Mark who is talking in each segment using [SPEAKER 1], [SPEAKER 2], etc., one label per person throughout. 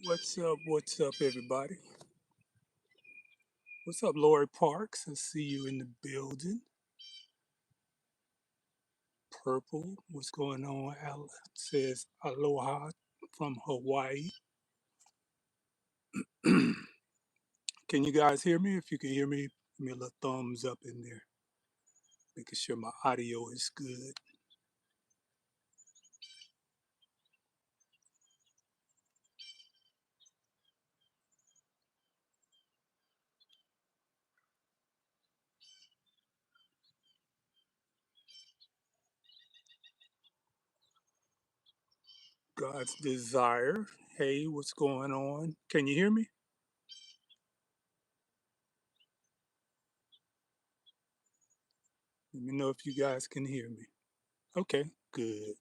[SPEAKER 1] What's up? What's up, everybody? What's up, Lori Parks? I see you in the building. Purple, what's going on? Al says aloha from Hawaii. Can you guys hear me? If you can hear me, give me a little thumbs up in there, making sure my audio is good. God's desire. Hey, what's going on? Can you hear me? Let me know if you guys can hear me. Okay, good.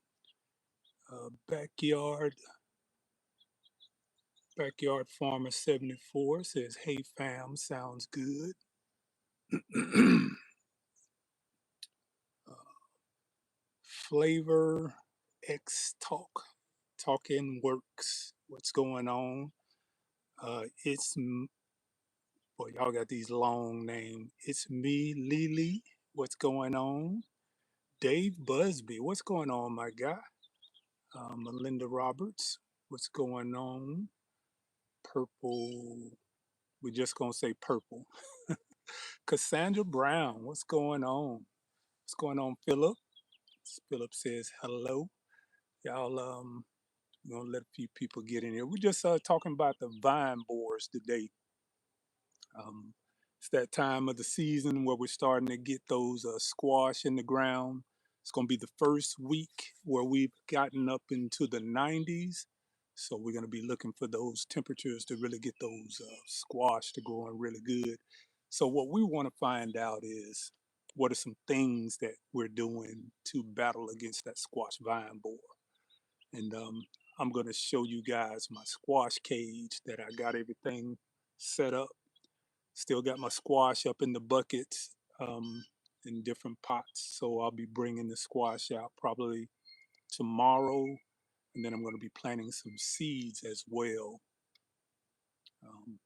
[SPEAKER 1] Backyard Farmer 74 says, "Hey fam, sounds good." Flavor X Talking Works. What's going on? Boy, y'all got these long names. It's me, Lily. What's going on? Dave Busby. What's going on, my guy? Melinda Roberts. What's going on? Purple. We're just gonna say purple. Cassandra Brown. What's going on? What's going on, Philip? Philip says hello. Y'all, we're gonna let a few people get in here. We're just talking about the vine borers today. Um, it's that time of the season where we're starting to get those squash in the ground. It's gonna be the first week where we've gotten up into the 90s. So we're gonna be looking for those temperatures to really get those squash to growing really good. So what we want to find out is what are some things that we're doing to battle against that squash vine borer. And I'm going to show you guys my squash cage that I got everything set up. Still got my squash up in the buckets in different pots. So I'll be bringing the squash out probably tomorrow. And then I'm going to be planting some seeds as well. Um,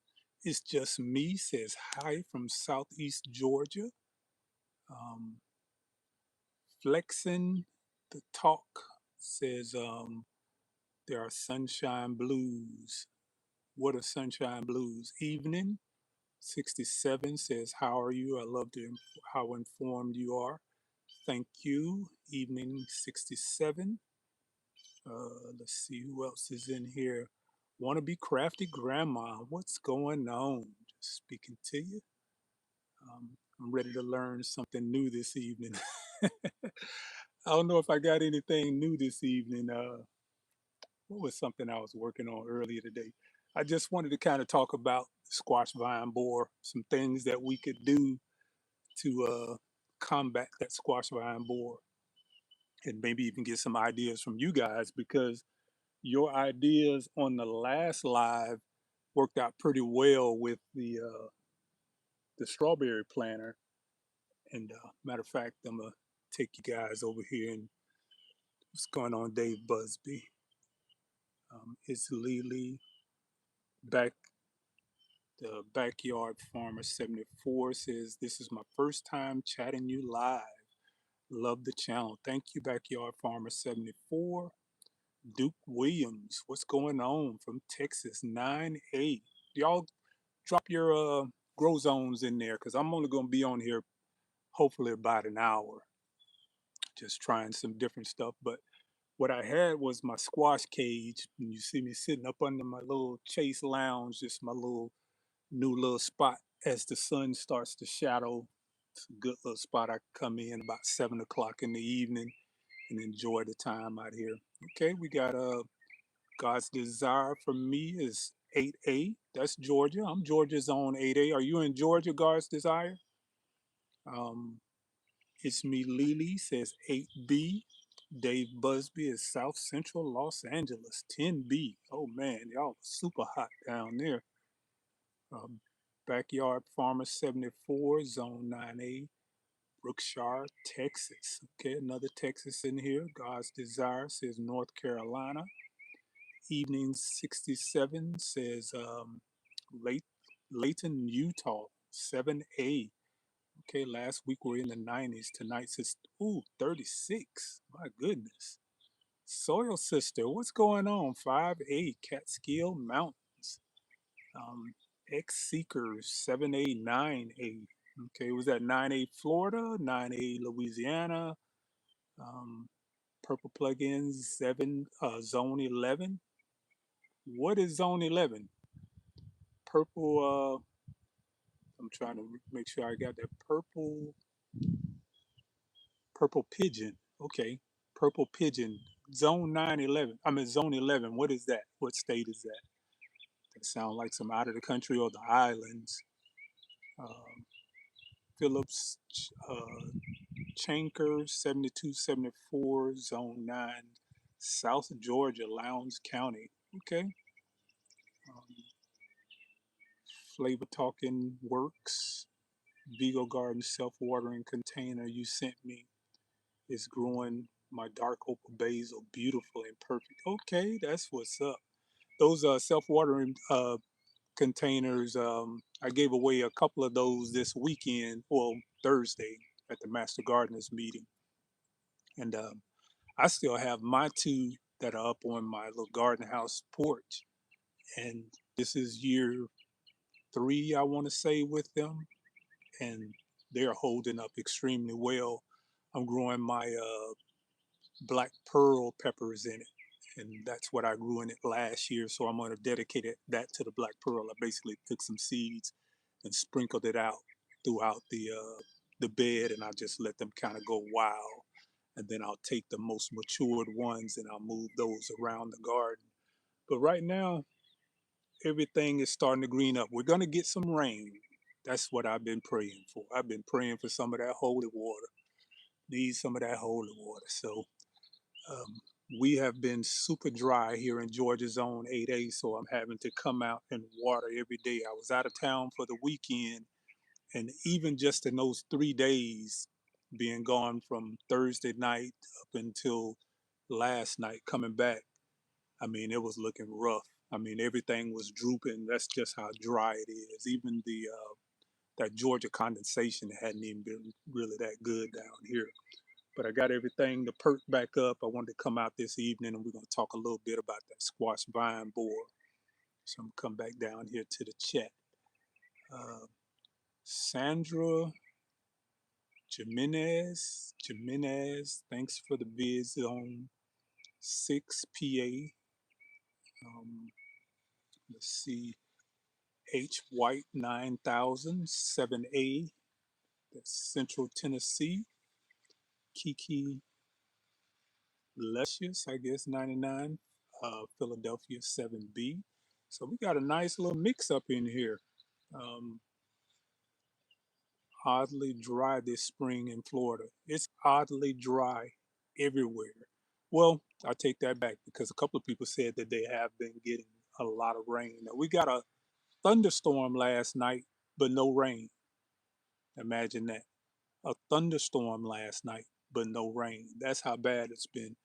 [SPEAKER 1] it's just me, says hi from Southeast Georgia. Um, Flexing the Talk says there are sunshine blues. What a sunshine blues evening. 67 says, "How are you? I love how informed you are. Thank you." Evening 67. Let's see who else is in here. Want to be crafty grandma. What's going on? Just speaking to you. I'm ready to learn something new this evening. I don't know if I got anything new this evening. What was something I was working on earlier today? I just wanted to kind of talk about squash vine borer, some things that we could do to combat that squash vine borer, and maybe even get some ideas from you guys because your ideas on the last live worked out pretty well with the strawberry planter. And matter of fact, I'm gonna take you guys over here and what's going on, Dave Busby. It's Lily back. The Backyard Farmer 74 says, "This is my first time chatting you live. Love the channel. Thank you, Backyard Farmer 74. Duke Williams, what's going on from Texas? 9-8. Y'all drop your grow zones in there because I'm only going to be on here hopefully about an hour, just trying some different stuff. But what I had was my squash cage. And you see me sitting up under my little Chase Lounge, just my little new little spot as the sun starts to shadow. It's a good little spot. I come in about 7 o'clock in the evening and enjoy the time out here. Okay, we got God's desire for me is 8A. That's Georgia. I'm Georgia's own 8A. Are you in Georgia, God's desire? Um, it's me, Lily, says 8B. Dave Busby is South Central Los Angeles, 10B. Oh man, y'all super hot down there. Um, Backyard Farmer 74, Zone 9A, Brookshire, Texas. Okay, another Texas in here. God's Desire says North Carolina. evening 67 says Late, Layton, Utah, 7A. Okay, last week we were in the 90s. Tonight says, ooh, 36. My goodness. Soil Sister, what's going on? 5A, Catskill Mountains. Um, X Seekers, 7A, 9A. Okay, was that 9A Florida, 9A Louisiana, um, Purple Plugins, 7, Zone 11. What is Zone 11? Purple, I'm trying to make sure I got that purple pigeon. Okay, purple pigeon. Zone 911. I mean Zone 11. What is that? What state is that? That sound like some out of the country or the islands. Um, Phillips, Chanker, 7274, Zone 9, South Georgia, Lowndes County. Okay. Um, Flavor Talking Works, Vigo Garden self-watering container you sent me is growing my dark opal basil beautiful and perfect. Okay, that's what's up. Those self-watering containers, I gave away a couple of those this weekend, well, Thursday at the Master Gardeners meeting. And I still have my two that are up on my little garden house porch. And this is year 3, I want to say, with them. And they're holding up extremely well. I'm growing my black pearl peppers in it. And that's what I grew in it last year. So I'm going to dedicate that to the black pearl. I basically took some seeds and sprinkled it out throughout the bed, and I just let them kind of go wild. And then I'll take the most matured ones and I'll move those around the garden. But right now, everything is starting to green up. We're going to get some rain. That's what I've been praying for. I've been praying for some of that holy water. Need some of that holy water. So um, we have been super dry here in Georgia Zone 8A, so I'm having to come out and water every day. I was out of town for the weekend, and even just in those 3 days, being gone from Thursday night up until last night, coming back, I mean, it was looking rough. I mean, everything was drooping. That's just how dry it is. Even the that Georgia condensation hadn't even been really that good down here. But I got everything to perk back up. I wanted to come out this evening and we're going to talk a little bit about that squash vine borer. So I'm going to come back down here to the chat. Uh, Sandra Jimenez, thanks for the vids on 6PA. Let's see, H White 9000, 7A, that's Central Tennessee. Kiki Luscious, I guess 99, Philadelphia 7B. So we got a nice little mix up in here. Um, Oddly dry this spring in Florida. It's oddly dry everywhere. Well, I take that back because a couple of people said that they have been getting a lot of rain. Now, we got a thunderstorm last night, but no rain. Imagine that. A thunderstorm last night, but no rain. That's how bad it's been.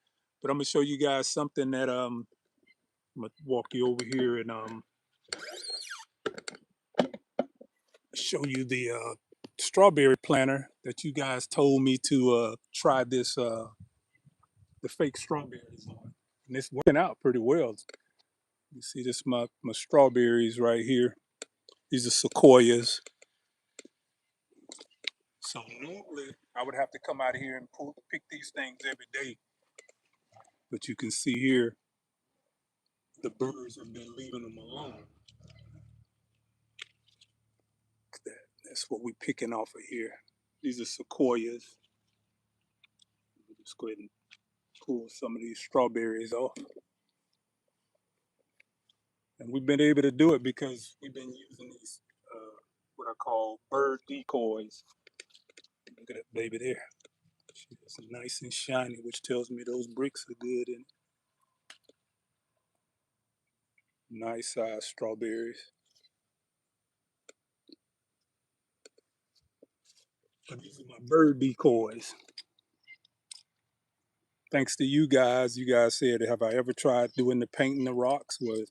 [SPEAKER 1] But I'm gonna show you guys something that I'm gonna walk you over here and show you the strawberry planter that you guys told me to try this the fake strawberries on, and it's working out pretty well. You see this my strawberries right here. These are sequoias. So normally I would have to come out here and pick these things every day, but you can see here the birds have been leaving them alone. That's what we're picking off of here. These are sequoias. Let's go ahead and pull some of these strawberries off. And we've been able to do it because we've been using these, what I call bird decoys. Look at that baby there. It's nice and shiny, which tells me those bricks are good and nice sized strawberries. But these are my bird decoys. thanks to you guys said, have I ever tried doing the painting the rocks? Well,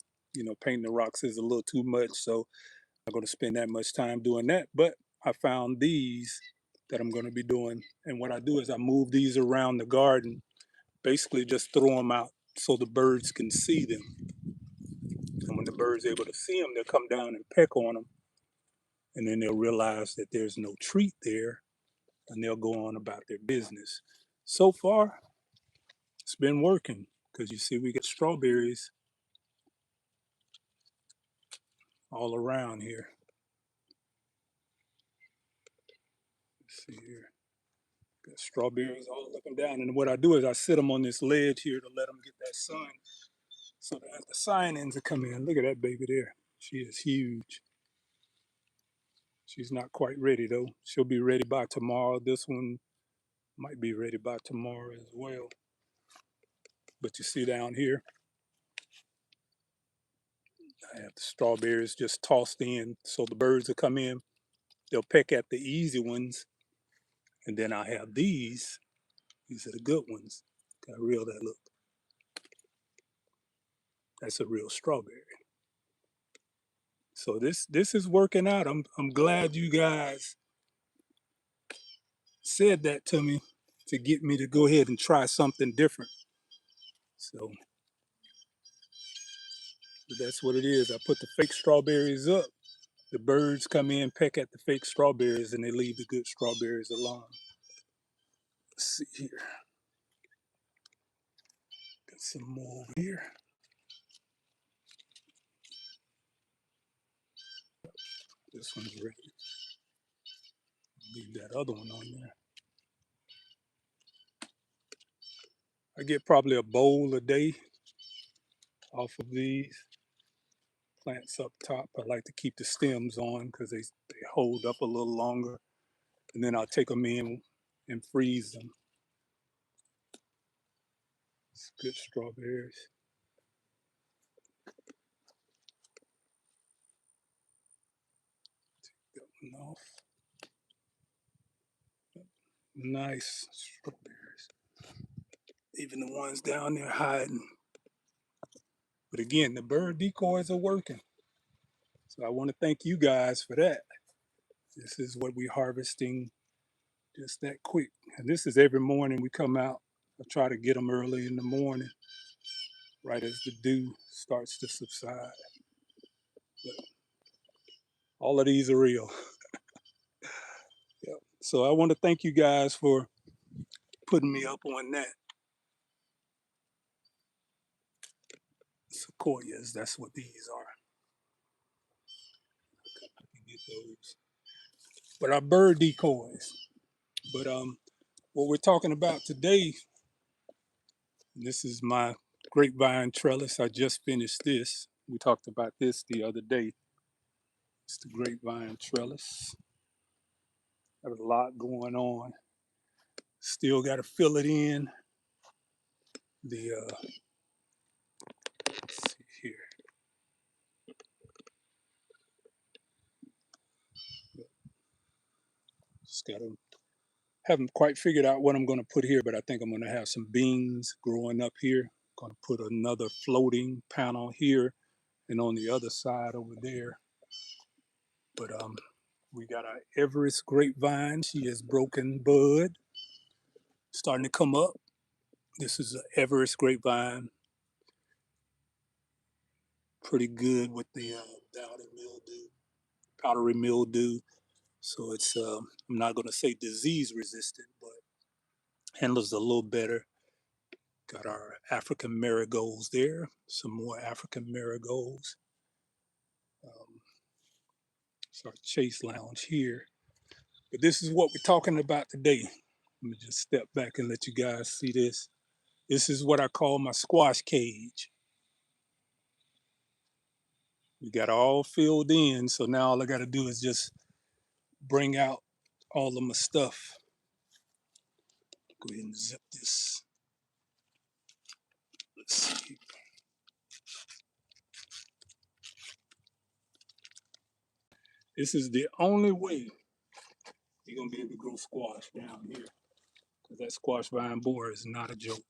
[SPEAKER 1] painting the rocks is a little too much, so I'm not going to spend that much time doing that. But I found these that I'm going to be doing. And what I do is I move these around the garden, basically just throw them out so the birds can see them. And when the birds are able to see them, they'll come down and peck on them. And then they'll realize that there's no treat there and they'll go on about their business. So far, it's been working because you see, we got strawberries all around here. Let's see here. Got strawberries all up and down. And what I do is I sit them on this ledge here to let them get that sun. So that as the cyanins are coming in, look at that baby there. She is huge. She's not quite ready though. She'll be ready by tomorrow. This one might be ready by tomorrow as well. But you see down here, I have the strawberries just tossed in so the birds will come in. They'll peck at the easy ones. And then I have these. These are the good ones. Got real that look. That's a real strawberry. So this is working out. I'm glad you guys said that to me to get me to go ahead and try something different. So that's what it is. I put the fake strawberries up. The birds come in, peck at the fake strawberries, and they leave the good strawberries alone. Let's see here. Got some more over here. This one's ready. Leave that other one on there. I get probably a bowl a day off of these plants up top. I like to keep the stems on because they hold up a little longer. And then I'll take them in and freeze them. It's good strawberries. Take that one off. Nice strawberries. Even the ones down there hiding. But again, the bird decoys are working. So I want to thank you guys for that. This is what we're harvesting just that quick. And this is every morning we come out. I try to get them early in the morning, right as the dew starts to subside. But all of these are real. Yeah. So I want to thank you guys for putting me up on that. Sequoias, that's what these are. Get those. But our bird decoys. But what we're talking about today, this is my grapevine trellis. I just finished this. We talked about this the other day. It's the grapevine trellis. Got a lot going on. Still got to fill it in. The let's see here. Just got to haven't quite figured out what I'm going to put here, but I think I'm going to have some beans growing up here. Going to put another floating panel here and on the other side over there. But we got our Everest grapevine. She has broken bud, starting to come up. This is an Everest grapevine. Pretty good with the downy mildew, powdery mildew. So it's I'm not going to say disease resistant, but handles a little better. Got our African marigolds there. Some more African marigolds. It's our Chase Lounge here. But this is what we're talking about today. Let me just step back and let you guys see this. This is what I call my squash cage. We got all filled in, so now all I got to do is just bring out all of my stuff. Go ahead and zip this. Let's see. This is the only way you're gonna be able to grow squash down here, because that squash vine borer is not a joke.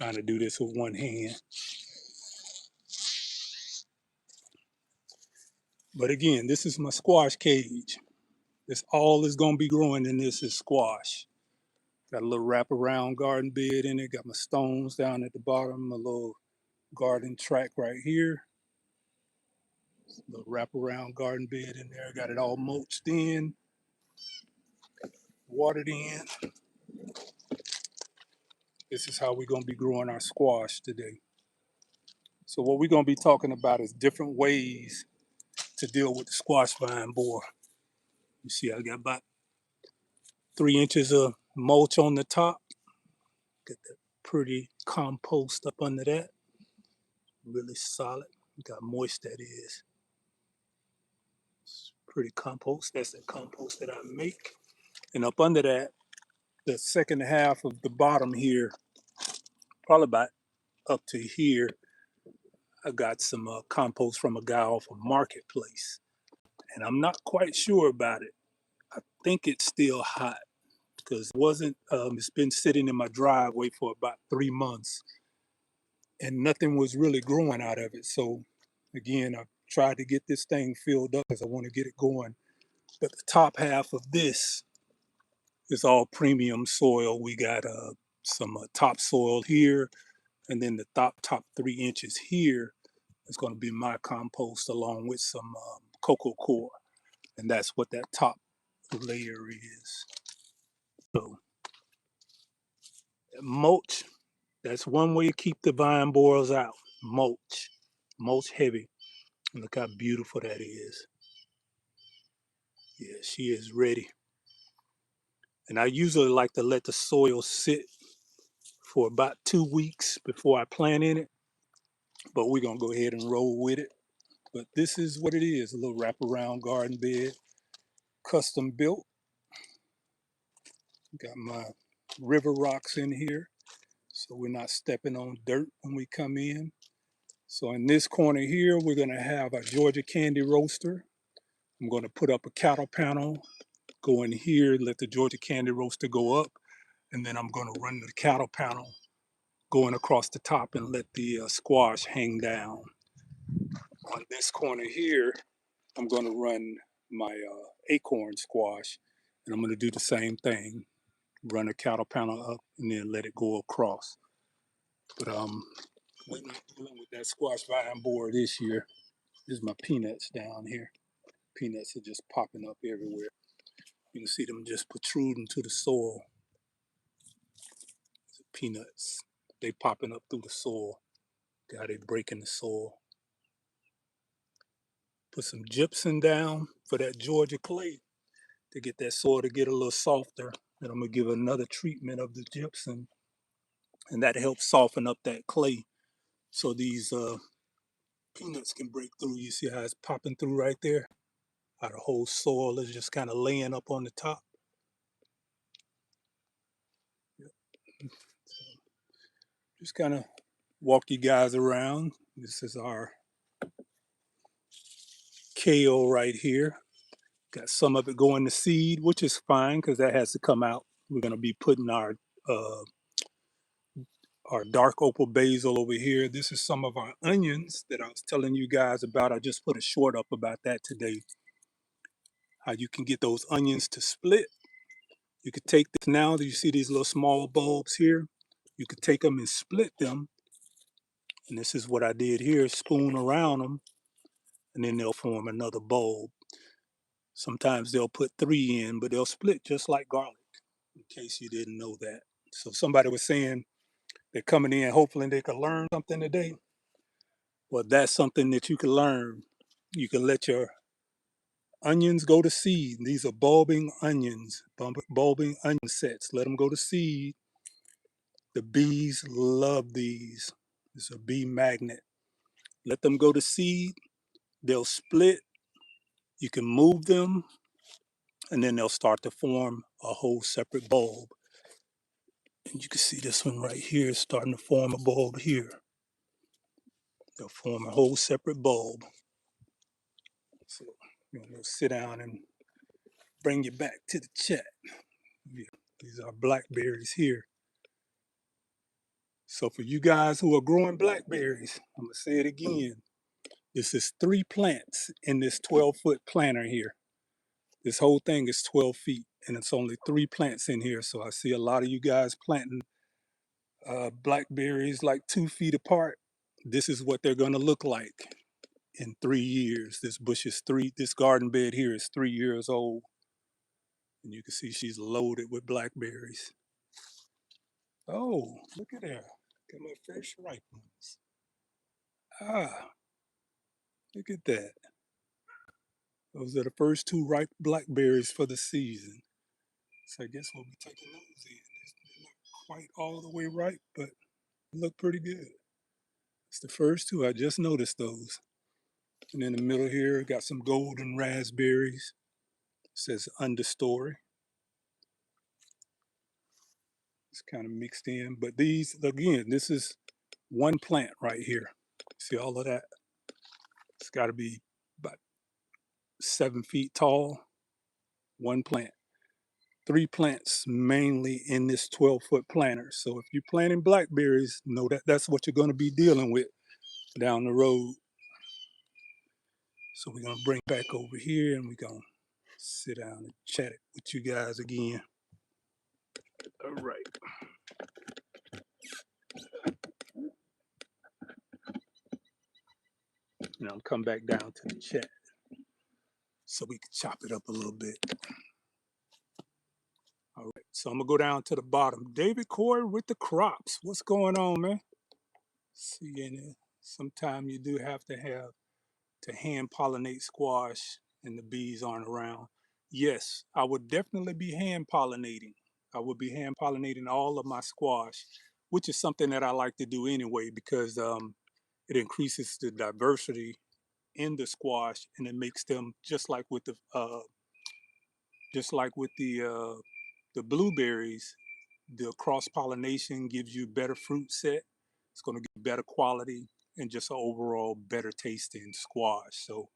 [SPEAKER 1] Trying to do this with one hand. But again, this is my squash cage. This all is gonna be growing in this is squash. Got a little wraparound garden bed in it. Got my stones down at the bottom, a little garden track right here. Little wraparound garden bed in there. Got it all mulched in, watered in. This is how we're gonna be growing our squash today. So what we're gonna be talking about is different ways to deal with the squash vine borer. You see, I got about 3 inches of mulch on the top. Got that pretty compost up under that. Really solid. Look how moist that is. It's pretty compost. That's the compost that I make. And up under that, the second half of the bottom here, probably about up to here, I got some compost from a guy off a marketplace. And I'm not quite sure about it. I think it's still hot because it wasn't, it's been sitting in my driveway for about 3 months and nothing was really growing out of it. So again, I tried to get this thing filled up because I want to get it going. But the top half of this is all premium soil. We got some topsoil here, and then the top 3 inches here is going to be my compost along with some cocoa coir, and that's what that top layer is. So mulch, that's one way to keep the vine borers out. Mulch heavy. Look how beautiful that is. Yeah, she is ready. And I usually like to let the soil sit for about 2 weeks before I plant in it, but we're gonna go ahead and roll with it. But this is what it is, a little wraparound garden bed, custom built. Got my river rocks in here, so we're not stepping on dirt when we come in. So in this corner here, we're gonna have a Georgia candy roaster. I'm gonna put up a cattle panel, go in here, let the Georgia candy roaster go up, and then I'm gonna run the cattle panel going across the top and let the squash hang down. On this corner here, I'm going to run my acorn squash, and I'm going to do the same thing. Run a cattle panel up and then let it go across. But we're not dealing with that squash vine borer this year. This is my peanuts down here. Peanuts are just popping up everywhere. You can see them just protruding to the soil. Peanuts, they popping up through the soil. How they breaking the soil. Put some gypsum down for that Georgia clay to get that soil to get a little softer. And I'm gonna give another treatment of the gypsum, and that helps soften up that clay so these peanuts can break through. You see how it's popping through right there? How the whole soil is just kind of laying up on the top. Yep. So just kind of walk you guys around. This is our kale right here. Got some of it going to seed, which is fine because that has to come out. We're gonna be putting uh, our dark opal basil over here. This is some of our onions that I was telling you guys about. I just put a short up about that today. How you can get those onions to split. You could take this now that you see these little small bulbs here. You could take them and split them. And this is what I did here, spoon around them, and then they'll form another bulb. Sometimes they'll put 3 in, but they'll split just like garlic, in case you didn't know that. So somebody was saying they're coming in, hopefully they can learn something today. Well, that's something that you can learn. You can let your onions go to seed. These are bulbing onions, bulbing onion sets. Let them go to seed. The bees love these. It's a bee magnet. Let them go to seed. They'll split. You can move them, and then they'll start to form a whole separate bulb. And you can see this one right here is starting to form a bulb here. They'll form a whole separate bulb. So we'll sit down and bring you back to the chat. Yeah, these are blackberries here. So for you guys who are growing blackberries, I'm gonna say it again. This is 3 plants in this 12-foot planter here. This whole thing is 12 feet and it's only 3 plants in here. So I see a lot of you guys planting blackberries like 2 feet apart. This is what they're gonna look like in 3 years. This garden bed here is 3 years old. And you can see she's loaded with blackberries. Oh, look at that. Got my first ripe ones. Ah, look at that. Those are the first 2 ripe blackberries for the season. So I guess we'll be taking those in. They're not quite all the way ripe, but look pretty good. It's the first 2. I just noticed those. And in the middle here, got some golden raspberries. It says understory. It's kind of mixed in. But these, again, this is one plant right here. See all of that? It's got to be about 7 feet tall. One plant. 3 plants mainly in this 12-foot planter. So if you're planting blackberries, know that that's what you're going to be dealing with down the road. So we're going to bring back over here and we're going to sit down and chat it with you guys again. All right. And I'll come back down to the chat so we can chop it up a little bit. All right. So I'm going to go down to the bottom. David Corey with the crops. What's going on, man? See, and sometimes you do have to hand pollinate squash and the bees aren't around. Yes, I would definitely be hand pollinating. I would be hand pollinating all of my squash, which is something that I like to do anyway because it increases the diversity in the squash and it makes them just like with the blueberries. The cross pollination gives you better fruit set. It's going to give better quality and just an overall better tasting squash. So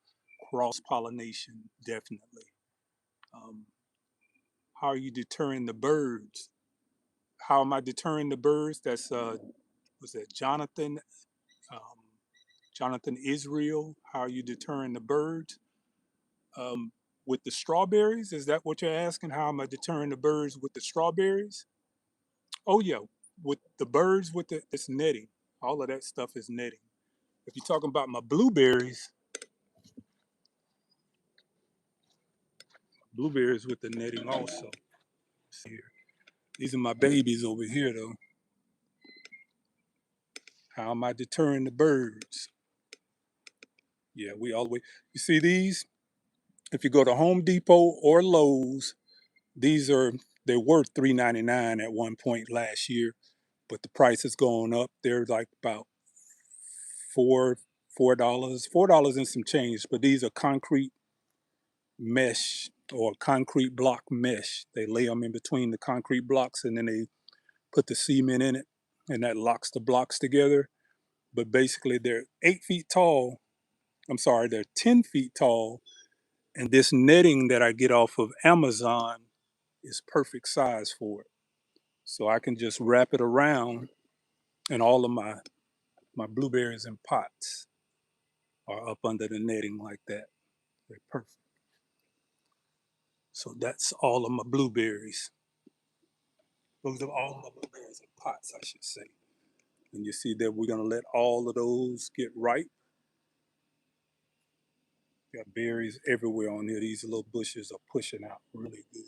[SPEAKER 1] cross pollination definitely. Um, how are you deterring the birds? How am I deterring the birds? That's was that um, Jonathan Israel? How are you deterring the birds? With the strawberries, is that what you're asking? How am I deterring the birds with the strawberries? Oh yeah, with the birds with it's netting. All of that stuff is netting. If you're talking about my blueberries with the netting also. See here. These are my babies over here though. How am I deterring the birds? Yeah, we all the way. You see these? If you go to Home Depot or Lowe's, these are they were $3.99 at one point last year, but the price has gone up. They're like about four $4 and some change. But these are concrete mesh or concrete block mesh. They lay them in between the concrete blocks and then they put the cement in it and that locks the blocks together. But basically they're 8 feet tall. I'm sorry, they're 10 feet tall. And this netting that I get off of Amazon is perfect size for it. So I can just wrap it around and all of my blueberries in pots are up under the netting like that. They're perfect. So that's all of my blueberries. Those are all my blueberries in pots, I should say. And you see that we're gonna let all of those get ripe. Got berries everywhere on here. These little bushes are pushing out really good.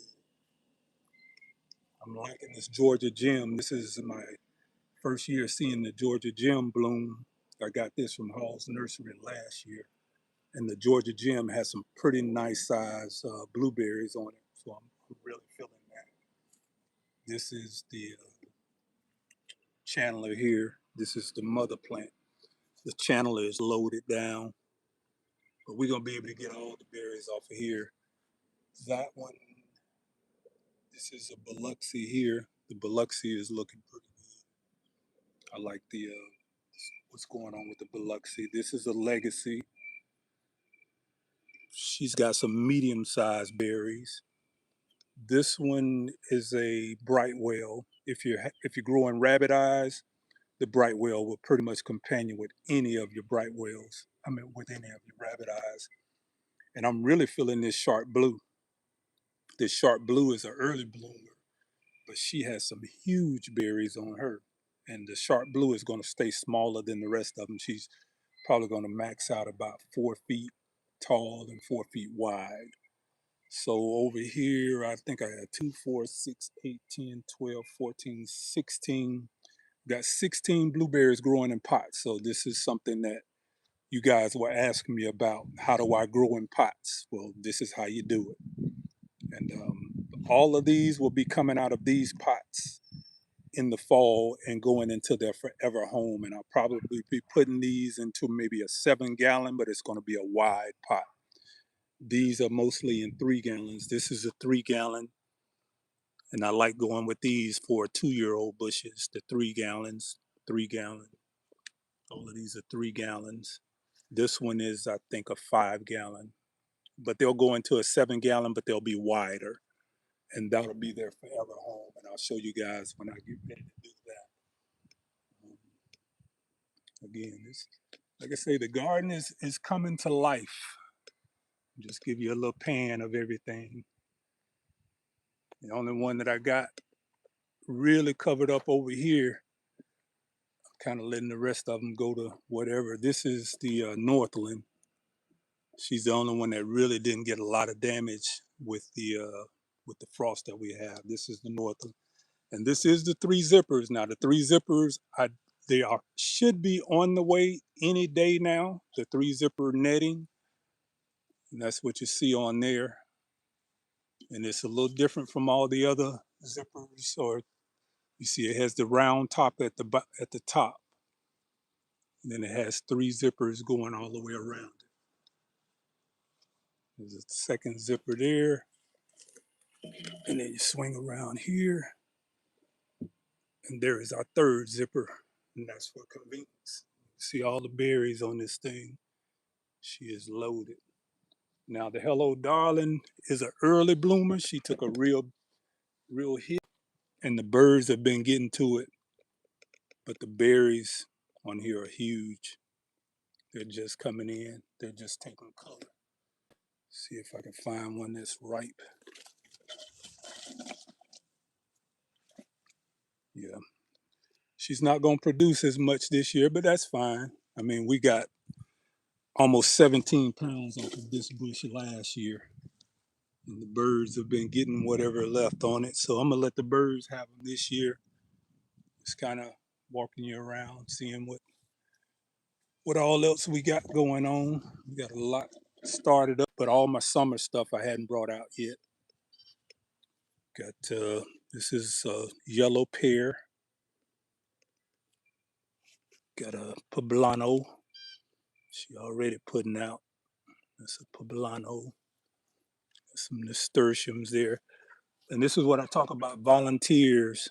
[SPEAKER 1] I'm liking this Georgia gem. This is my first year seeing the Georgia gem bloom. I got this from Hall's Nursery last year. And the Georgia gem has some pretty nice size blueberries on it. So I'm really feeling that. This is the channeler here. This is the mother plant. The channeler is loaded down, but we're gonna be able to get all the berries off of here. That one, this is a Biloxi here. The Biloxi is looking pretty good. I like the what's going on with the Biloxi. This is a Legacy. She's got some medium-sized berries. This one is a Brightwell. If you're growing rabbit eyes, the Brightwell will pretty much companion with any of your Brightwells. I mean, with any of your rabbit eyes. And I'm really feeling this sharp blue. This sharp blue is an early bloomer, but she has some huge berries on her. And the sharp blue is going to stay smaller than the rest of them. She's probably going to max out about 4 feet tall and 4 feet wide. So over here, I think I had 2, 4, 6, 8, 10, 12, 14, 16. Got 16 blueberries growing in pots. So this is something that you guys were asking me about. How do I grow in pots? Well, this is how you do it. And all of these will be coming out of these pots in the fall and going into their forever home. And I'll probably be putting these into maybe a 7 gallon, but it's going to be a wide pot. These are mostly in 3 gallons. This is a 3 gallon. And I like going with these for 2-year-old bushes, the 3 gallons, 3 gallon. All of these are 3 gallons. This one is, I think, a 5 gallon. But they'll go into a 7 gallon, but they'll be wider. And that'll be their forever home. And I'll show you guys when I get ready to do that. Again, this, like I say, the garden is coming to life. Just give you a little pan of everything. The only one that I got really covered up over here, kind of letting the rest of them go to whatever. This is the Northland. She's the only one that really didn't get a lot of damage with the frost that we have. This is the Northland, and this is the 3 zippers. Now the 3 zippers, they should be on the way any day now. The 3 zipper netting, and that's what you see on there. And it's a little different from all the other zippers. Or you see, it has the round top at the top, and then it has 3 zippers going all the way around it. There's a second zipper there, and then you swing around here, and there is our 3rd zipper, and that's for convenience. See all the berries on this thing. She is loaded. Now the Hello Darling is an early bloomer. She took a real hit, and the birds have been getting to it, but the berries on here are huge. They're just coming in. They're just taking color. See if I can find one that's ripe. Yeah. She's not going to produce as much this year, but that's fine. I mean, we got almost 17 pounds off of this bush last year. And the birds have been getting whatever left on it. So I'm going to let the birds have them this year. Just kind of walking you around, seeing what all else we got going on. We got a lot started up, but all my summer stuff I hadn't brought out yet. Got this is a yellow pear. Got a poblano. She already putting out. That's a poblano. Some nasturtiums there. And this is what I talk about volunteers.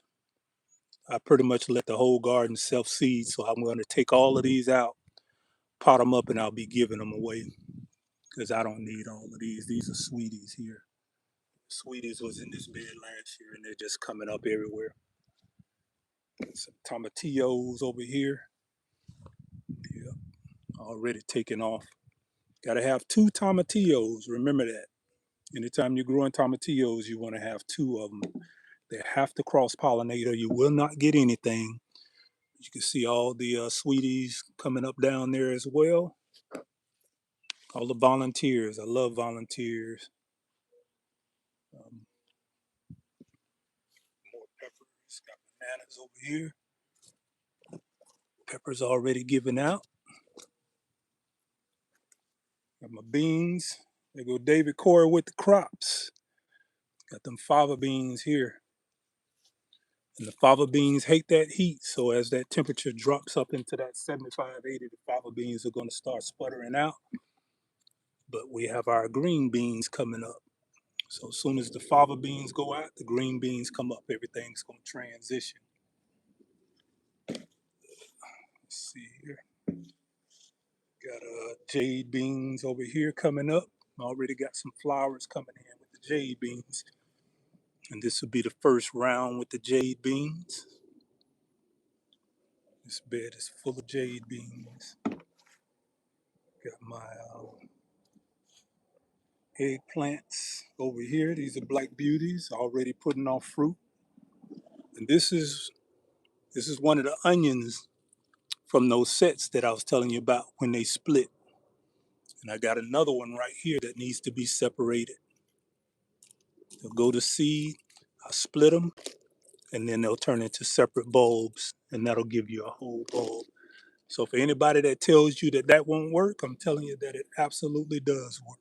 [SPEAKER 1] I pretty much let the whole garden self-seed. So I'm going to take all of these out, pot them up, and I'll be giving them away because I don't need all of these. These are sweeties here. Sweeties was in this bed last year, and they're just coming up everywhere. Some tomatillos over here. Yeah, already taking off. Got to have 2 tomatillos. Remember that. Anytime you're growing tomatillos, you want to have 2 of them. They have to cross-pollinate or you will not get anything. You can see all the sweeties coming up down there as well. All the volunteers. I love volunteers. More peppers. Got bananas over here. Peppers already given out. Got my beans. There go David Corey with the crops. Got them fava beans here. And the fava beans hate that heat. So as that temperature drops up into that 75, 80, the fava beans are going to start sputtering out. But we have our green beans coming up. So as soon as the fava beans go out, the green beans come up. Everything's going to transition. Let's see here. Got jade beans over here coming up. Already got some flowers coming in with the jade beans. And this will be the first round with the jade beans. This bed is full of jade beans. Got my eggplants over here. These are black beauties already putting off fruit. And this is one of the onions from those sets that I was telling you about when they split. And I got another one right here that needs to be separated. They'll go to seed, I split them, and then they'll turn into separate bulbs, and that'll give you a whole bulb. So for anybody that tells you that that won't work, I'm telling you that it absolutely does work.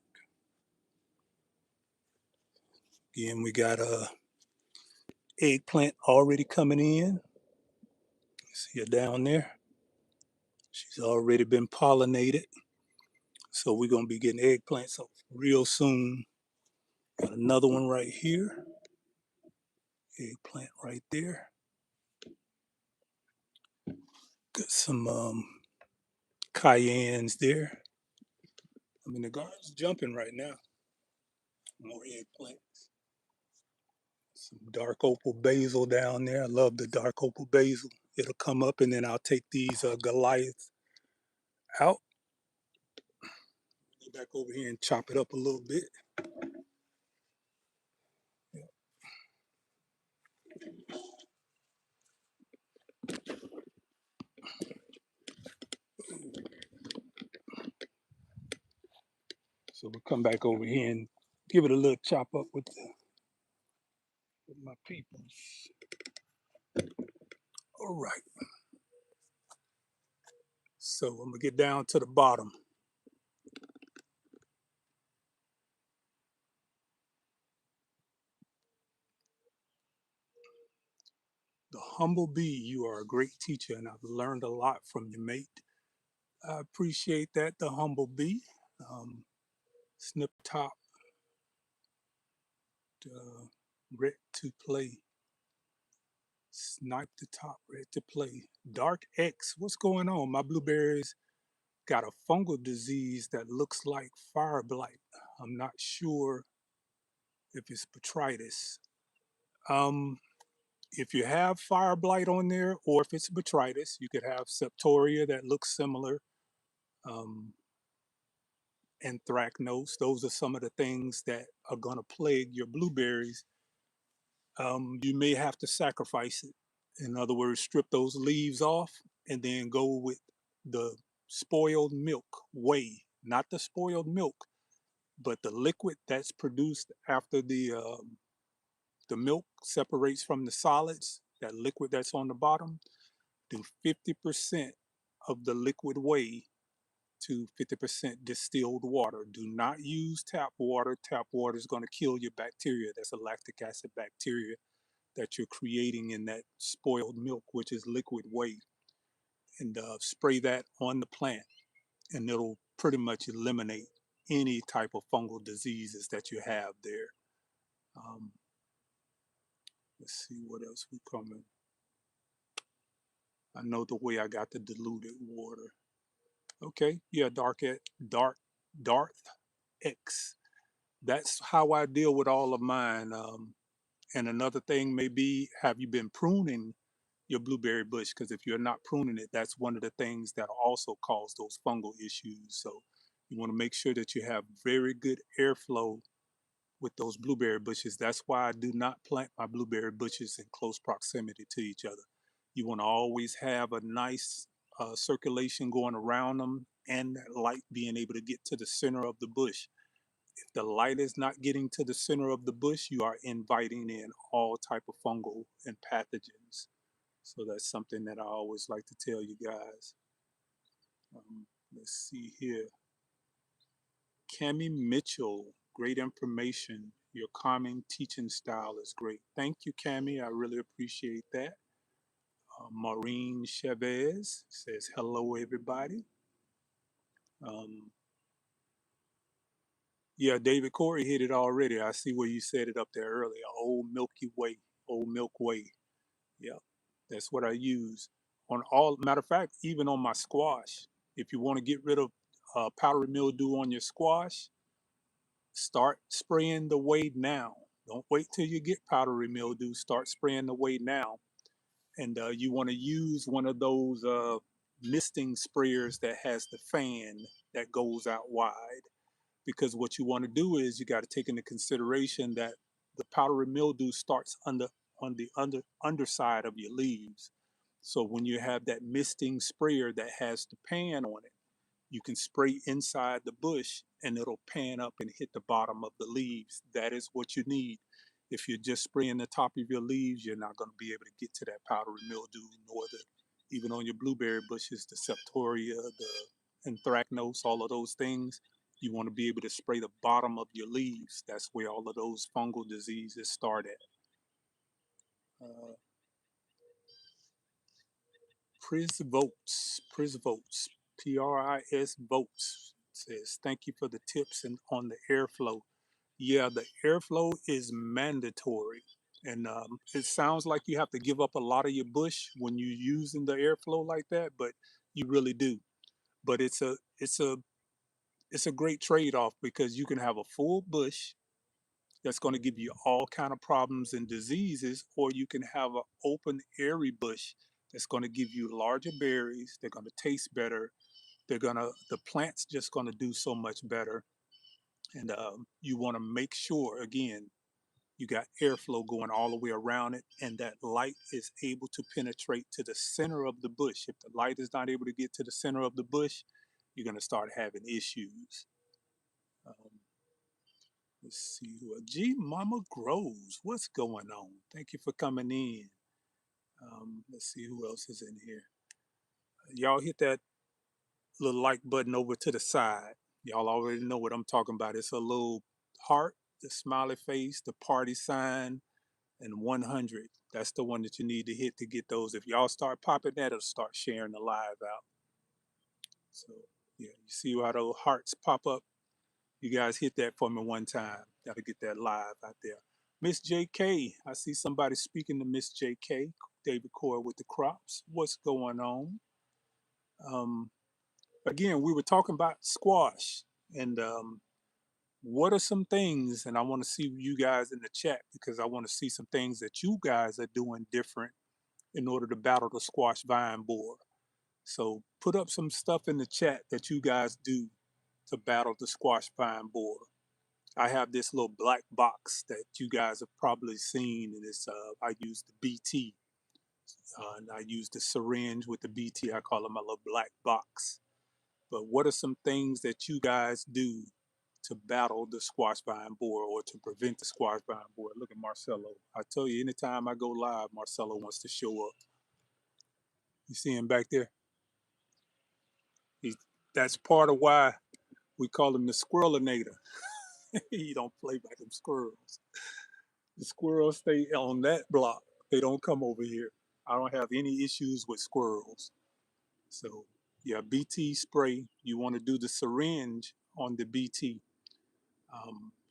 [SPEAKER 1] Again, we got a eggplant already coming in. See her down there? She's already been pollinated. So we're gonna be getting eggplants up real soon. Got another one right here. Eggplant right there. Got some cayennes there. I mean, the garden's jumping right now. More eggplants. Some dark opal basil down there. I love the dark opal basil. It'll come up, and then I'll take these Goliaths out. Go back over here and chop it up a little bit. So we'll come back over here and give it a little chop up with my people. All right. So I'm gonna get down to the bottom. The humble bee, you are a great teacher, and I've learned a lot from your mate. I appreciate that, the humble bee. Snip top, red to play. Snipe the top, red to play. Dark X, what's going on? My blueberries got a fungal disease that looks like fire blight. I'm not sure if it's botrytis. Um, if you have fire blight on there, or if it's botrytis, you could have septoria that looks similar. Um, Anthracnose. Those are some of the things that are going to plague your blueberries. You may have to sacrifice it. In other words, strip those leaves off and then go with the spoiled milk whey, not the spoiled milk, but the liquid that's produced after the milk separates from the solids. That liquid that's on the bottom, do 50% of the liquid whey to 50% distilled water. Do not use tap water. Tap water is going to kill your bacteria. That's a lactic acid bacteria that you're creating in that spoiled milk, which is liquid whey. And spray that on the plant, and it'll pretty much eliminate any type of fungal diseases that you have there. Um, let's see what else we coming. I know the way I got the diluted water. Okay, yeah, Darth X. That's how I deal with all of mine. And another thing may be, have you been pruning your blueberry bush? Because if you're not pruning it, that's one of the things that also cause those fungal issues. So you want to make sure that you have very good airflow with those blueberry bushes. That's why I do not plant my blueberry bushes in close proximity to each other. You want to always have a nice circulation going around them, and that light being able to get to the center of the bush. If the light is not getting to the center of the bush, you are inviting in all type of fungal and pathogens. So that's something that I always like to tell you guys. Let's see here. Cami Mitchell, great information. Your calming teaching style is great. Thank you, Cami. I really appreciate that. Maureen Chavez says, hello, everybody. Um, yeah, David Corey hit it already. I see where you said it up there earlier. Old Milky Way, Old Milk Way. Yeah, that's what I use on all. Matter of fact, even on my squash. If you want to get rid of powdery mildew on your squash, start spraying the whey now. Don't wait till you get powdery mildew. Start spraying the whey now, And you want to use one of those misting sprayers that has the fan that goes out wide, because what you want to do is you got to take into consideration that the powdery mildew starts on the underside of your leaves. So when you have that misting sprayer that has the pan on it, you can spray inside the bush and it'll pan up and hit the bottom of the leaves. That is what you need. If you're just spraying the top of your leaves, you're not going to be able to get to that powdery mildew, nor the, even on your blueberry bushes, the septoria, the anthracnose, all of those things. You want to be able to spray the bottom of your leaves. That's where all of those fungal diseases start at. Uh, Pris Votes, PRIS Votes says, thank you for the tips and on the airflow. Yeah, the airflow is mandatory. And it sounds like you have to give up a lot of your bush when you're using the airflow like that, but you really do. But it's a great trade-off because you can have a full bush that's going to give you all kind of problems and diseases, or you can have an open airy bush that's going to give you larger berries. They're going to taste better. The plant's just going to do so much better. And you want to make sure, again, you got airflow going all the way around it, and that light is able to penetrate to the center of the bush. If the light is not able to get to the center of the bush, you're going to start having issues. um, let's see who. G Mama Grows, what's going on? Thank you for coming in. Let's see who else is in here. Y'all hit that little like button over to the side. Y'all already know what I'm talking about. It's a little heart, the smiley face, the party sign, and 100. That's the one that you need to hit to get those. If y'all start popping that, it'll start sharing the live out. So yeah, you see how those hearts pop up? You guys hit that for me one time. Gotta get that live out there. Miss JK, I see somebody speaking to Miss JK, David Core with the crops. What's going on? Um, Again, we were talking about squash and what are some things, and I want to see you guys in the chat because I want to see some things that you guys are doing different in order to battle the squash vine borer. So put up some stuff in the chat that you guys do to battle the squash vine borer. I have this little black box that you guys have probably seen, and it's I use the BT, and I use the syringe with the BT. I call it my little black box. But what are some things that you guys do to battle the squash vine borer or to prevent the squash vine borer? Look at Marcelo. I tell you, anytime I go live, Marcelo wants to show up. You see him back there? He, that's part of why we call him the squirrelinator. He don't play by them squirrels. The squirrels stay on that block. They don't come over here. I don't have any issues with squirrels. So yeah, BT spray. You want to do the syringe on the BT.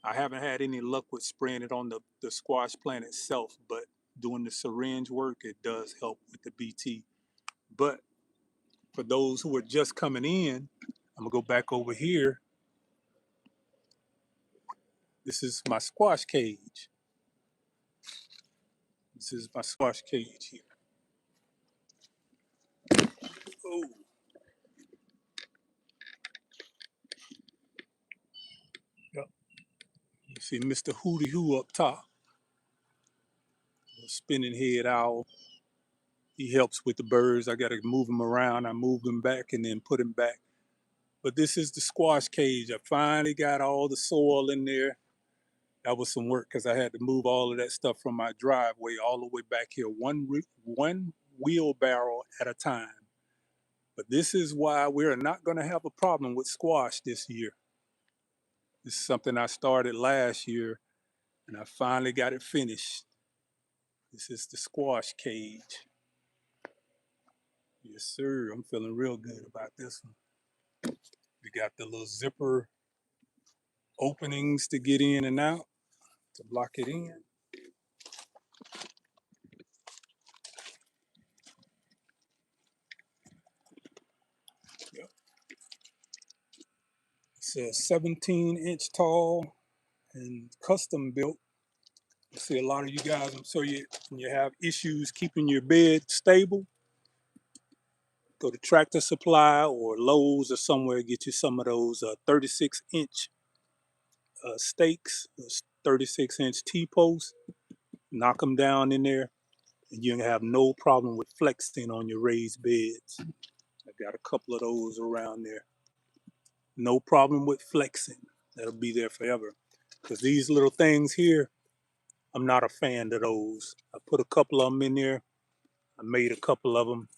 [SPEAKER 1] I haven't had any luck with spraying it on the squash plant itself, but doing the syringe work, it does help with the BT. But for those who are just coming in, I'm gonna go back over here. This is my squash cage. This is my squash cage here. Oh, yep. You see Mr. Hootie Hoo up top, the spinning head owl. He helps with the birds. I gotta move him around. I move him back and then put him back. But this is the squash cage. I finally got all the soil in there. That was some work because I had to move all of that stuff from my driveway all the way back here, one wheelbarrow at a time. But this is why we're not going to have a problem with squash this year. This is something I started last year and I finally got it finished. This is the squash cage. Yes, sir. I'm feeling real good about this one. We got the little zipper openings to get in and out to lock it in. Yep. It's a 17-inch tall and custom built. see a lot of you guys, so when you have issues keeping your bed stable, go to Tractor Supply or Lowe's or somewhere, get you some of those 36-inch stakes, 36-inch T-posts, knock them down in there, and you have no problem with flexing on your raised beds. I got a couple of those around there. No problem with flexing. That'll be there forever. Because these little things here, I'm not a fan of those. I put a couple of them in there. I made a couple of them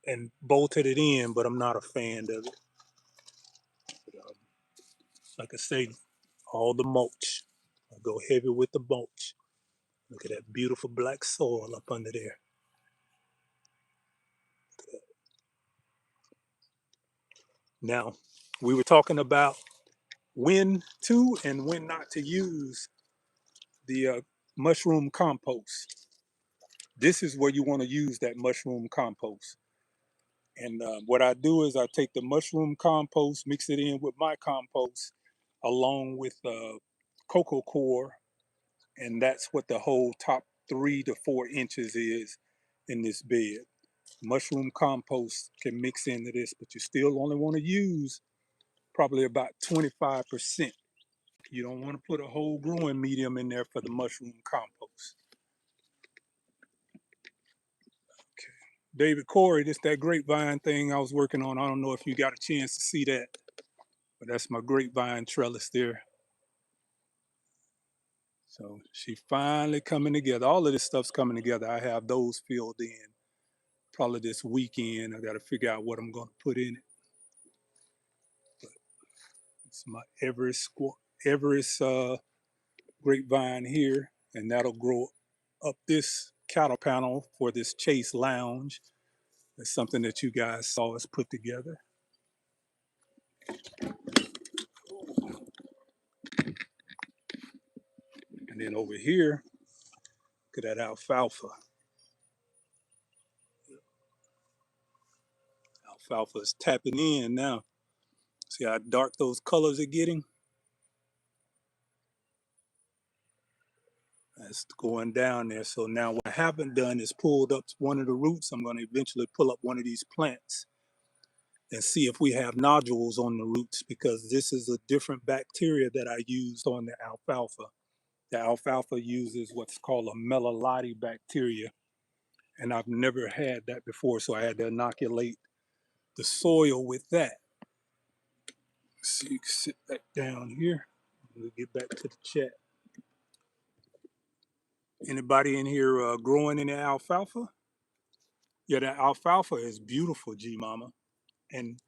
[SPEAKER 1] and bolted it in, but I'm not a fan of it. But, like I say, all the mulch. I go heavy with the mulch. Look at that beautiful black soil up under there. Now, we were talking about when to and when not to use the mushroom compost. This is where you want to use that mushroom compost. And what I do is I take the mushroom compost, mix it in with my compost, along with cocoa coir, and that's what the whole top 3 to 4 inches is in this bed. Mushroom compost can mix into this, but you still only want to use probably about 25%. You don't want to put a whole growing medium in there for the mushroom compost. Okay. David Corey, this that grapevine thing I was working on. I don't know if you got a chance to see that, but that's my grapevine trellis there. So she finally coming together. All of this stuff's coming together. I have those filled in probably this weekend. I got to figure out what I'm going to put in it. But it's my Everest grapevine here, and that'll grow up this cattle panel for this Chase Lounge. It's something that you guys saw us put together. And then over here, look at that alfalfa. Alfalfa is tapping in now. See how dark those colors are getting? That's going down there. So now what I haven't done is pulled up one of the roots. I'm going to eventually pull up one of these plants and see if we have nodules on the roots, because this is a different bacteria that I used on the alfalfa. The alfalfa uses what's called a Meliloti bacteria, and I've never had that before, so I had to inoculate the soil with that. So you can sit back down here. We'll get back to the chat. Anybody in here growing any alfalfa? Yeah, that alfalfa is beautiful, G Mama. And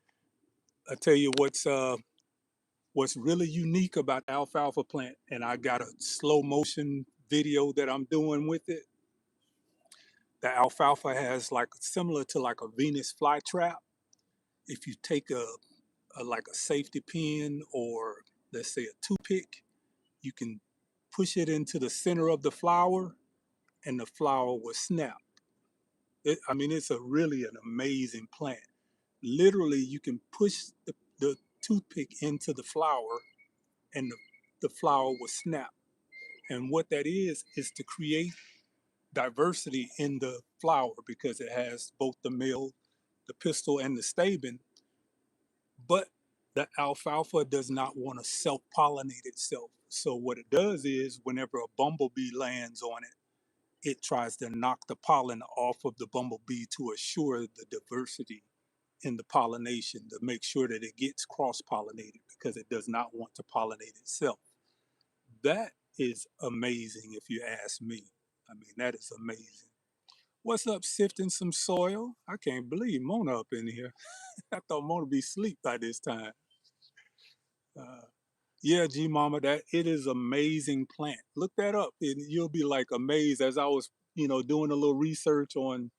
[SPEAKER 1] I tell you what's really unique about the alfalfa plant, and I got a slow motion video that I'm doing with it. The alfalfa has like similar to like a Venus flytrap. If you take like a safety pin or let's say a toothpick, you can push it into the center of the flower and the flower will snap. I mean, it's a really an amazing plant. Literally, you can push the toothpick into the flower and the flower will snap. And what that is to create diversity in the flower, because it has both the male, the pistil, and the stamen. But the alfalfa does not want to self-pollinate itself. So what it does is whenever a bumblebee lands on it, it tries to knock the pollen off of the bumblebee to assure the diversity in the pollination, to make sure that it gets cross-pollinated, because it does not want to pollinate itself. That is amazing if you ask me. I mean, that is amazing. What's up, sifting some soil? I can't believe Mona up in here. I thought Mona be asleep by this time. Uh, yeah, G Mama, that it is amazing plant. Look that up and you'll be like amazed. As I was, doing a little research on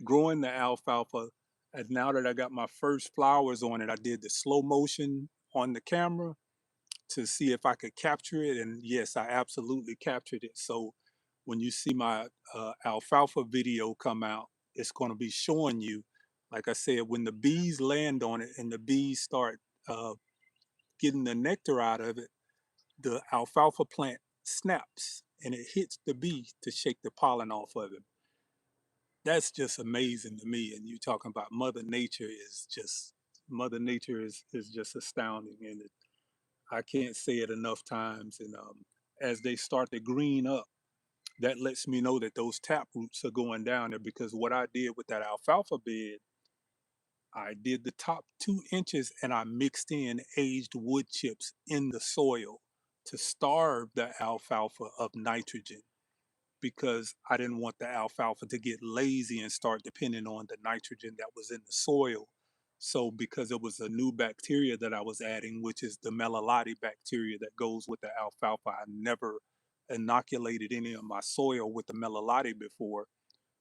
[SPEAKER 1] growing the alfalfa, and now that I got my first flowers on it, I did the slow motion on the camera to see if I could capture it. And yes, I absolutely captured it. So when you see my alfalfa video come out, it's going to be showing you, like I said, when the bees land on it and the bees start getting the nectar out of it, the alfalfa plant snaps and it hits the bee to shake the pollen off of him. That's just amazing to me. And you talking about Mother Nature is just astounding. And I can't say it enough times. And as they start to green up, that lets me know that those tap roots are going down there, because what I did with that alfalfa bed, I did the top 2 inches and I mixed in aged wood chips in the soil to starve the alfalfa of nitrogen, because I didn't want the alfalfa to get lazy and start depending on the nitrogen that was in the soil. So, because it was a new bacteria that I was adding, which is the Meliloti bacteria that goes with the alfalfa, I never inoculated any of my soil with the Meliloti before.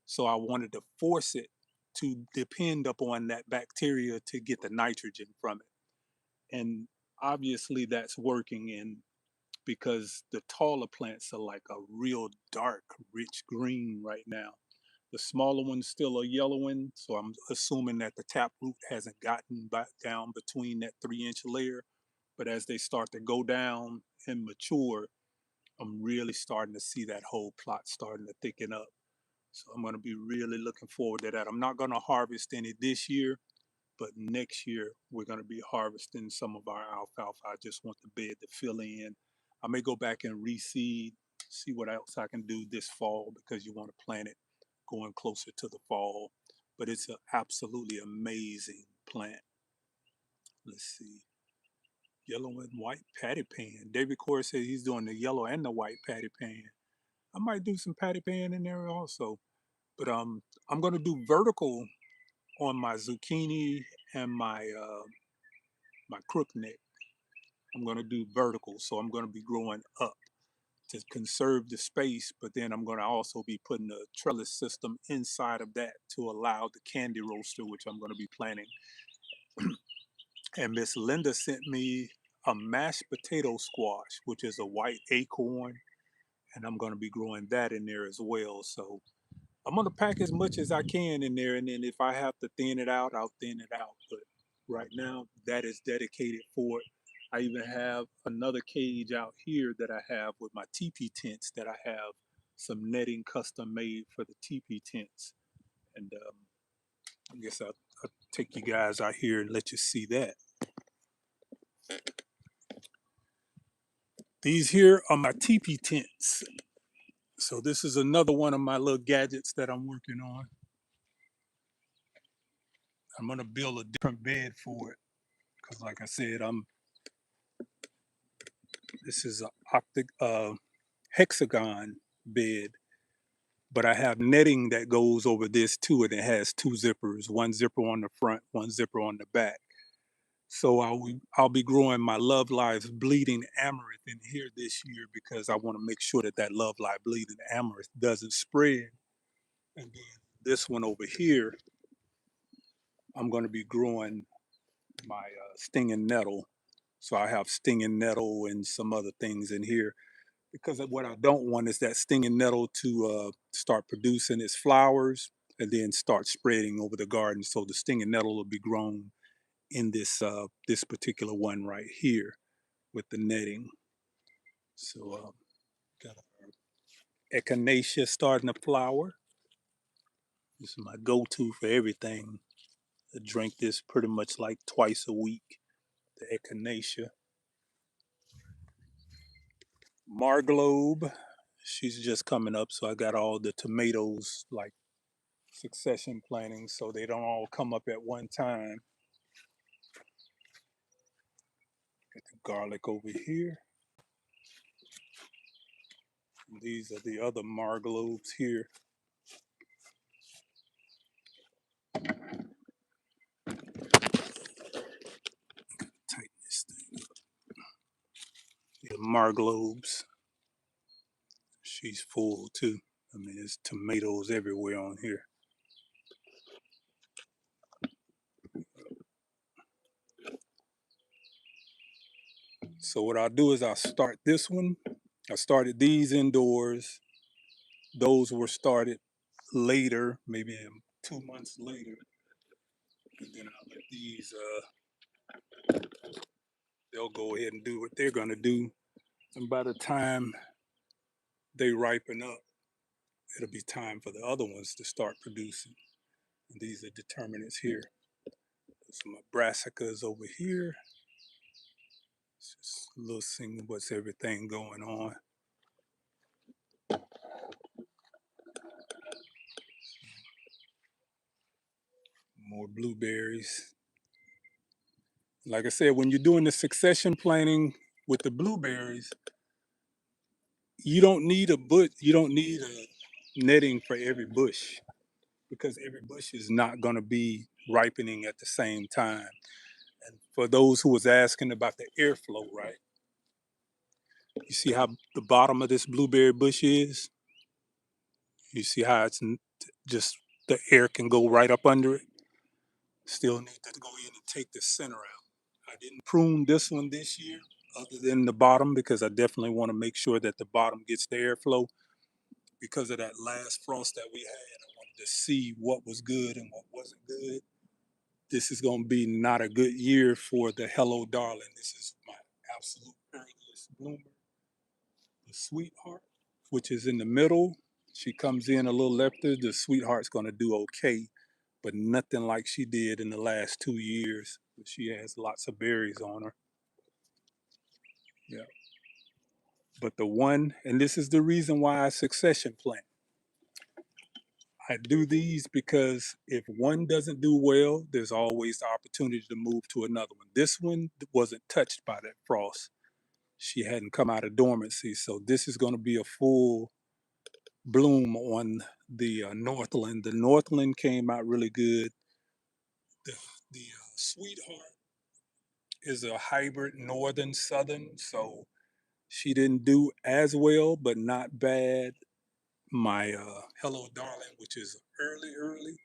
[SPEAKER 1] So, I wanted to force it to depend upon that bacteria to get the nitrogen from it. And obviously, that's working. And because the taller plants are like a real dark, rich green right now. The smaller ones still are yellowing, so I'm assuming that the taproot hasn't gotten back down between that 3 inch layer. But as they start to go down and mature, I'm really starting to see that whole plot starting to thicken up. So I'm going to be really looking forward to that. I'm not going to harvest any this year, but next year we're going to be harvesting some of our alfalfa. I just want the bed to fill in. I may go back and reseed, see what else I can do this fall, because you want to plant it going closer to the fall. But it's an absolutely amazing plant. Let's see. Yellow and white patty pan. David Core says he's doing the yellow and the white patty pan. I might do some patty pan in there also. But I'm gonna do vertical on my zucchini and my crookneck. I'm going to do vertical, so I'm going to be growing up to conserve the space, but then I'm going to also be putting a trellis system inside of that to allow the candy roaster, which I'm going to be planting. And Miss Linda sent me a mashed potato squash, which is a white acorn, and I'm going to be growing that in there as well. So I'm gonna pack as much as I can in there, and then if I have to thin it out, I'll thin it out. But right now, that is dedicated for it. I even have another cage out here that I have with my teepee tents that I have some netting custom made for the teepee tents. And I guess I'll take you guys out here and let you see that. These here are my teepee tents. So this is another one of my little gadgets that I'm working on. I'm gonna build a different bed for it because, like I said, this is a hexagon bed, but I have netting that goes over this too, and it has 2 zippers, one zipper on the front, one zipper on the back. So I'll be growing my Love Lives Bleeding Amaranth in here this year, because I want to make sure that that Love Live Bleeding Amaranth doesn't spread. And then this one over here, I'm going to be growing my stinging nettle. So I have stinging nettle and some other things in here, because what I don't want is that stinging nettle to start producing its flowers and then start spreading over the garden. So the stinging nettle will be grown in this particular one right here with the netting. So got our echinacea starting to flower. This is my go-to for everything. I drink this pretty much like twice a week. The echinacea. Marglobe, she's just coming up, so I got all the tomatoes like succession planting so they don't all come up at one time. Got the garlic over here. And these are the other marglobes here. Tighten this thing up. The marglobes. She's full too. I mean, there's tomatoes everywhere on here. So what I'll do is I'll start this one. I started these indoors. Those were started later, maybe 2 months later. And then I'll let these, they'll go ahead and do what they're gonna do. And by the time they ripen up, it'll be time for the other ones to start producing. And these are determinants here. Some brassicas over here. It's just a little thing what's everything going on. More blueberries. Like I said, when you're doing the succession planting with the blueberries, you don't need a bush. You don't need a netting for every bush because every bush is not going to be ripening at the same time. And for those who was asking about the airflow, right? You see how the bottom of this blueberry bush is? You see how it's just the air can go right up under it? Still need to go in and take the center out. I didn't prune this one this year other than the bottom because I definitely want to make sure that the bottom gets the airflow because of that last frost that we had. I wanted to see what was good and what wasn't good. This is going to be not a good year for the Hello Darling. This is my absolute earliest bloomer, the Sweetheart, which is in the middle. She comes in a little after. The Sweetheart's going to do okay, but nothing like she did in the last 2 years. She has lots of berries on her. Yeah. But the one, and this is the reason why I succession plant. I do these because if one doesn't do well, there's always the opportunity to move to another one. This one wasn't touched by that frost. She hadn't come out of dormancy. So this is going to be a full bloom on the Northland. The Northland came out really good. The Sweetheart is a hybrid northern southern. So she didn't do as well, but not bad. My Hello Darling, which is early,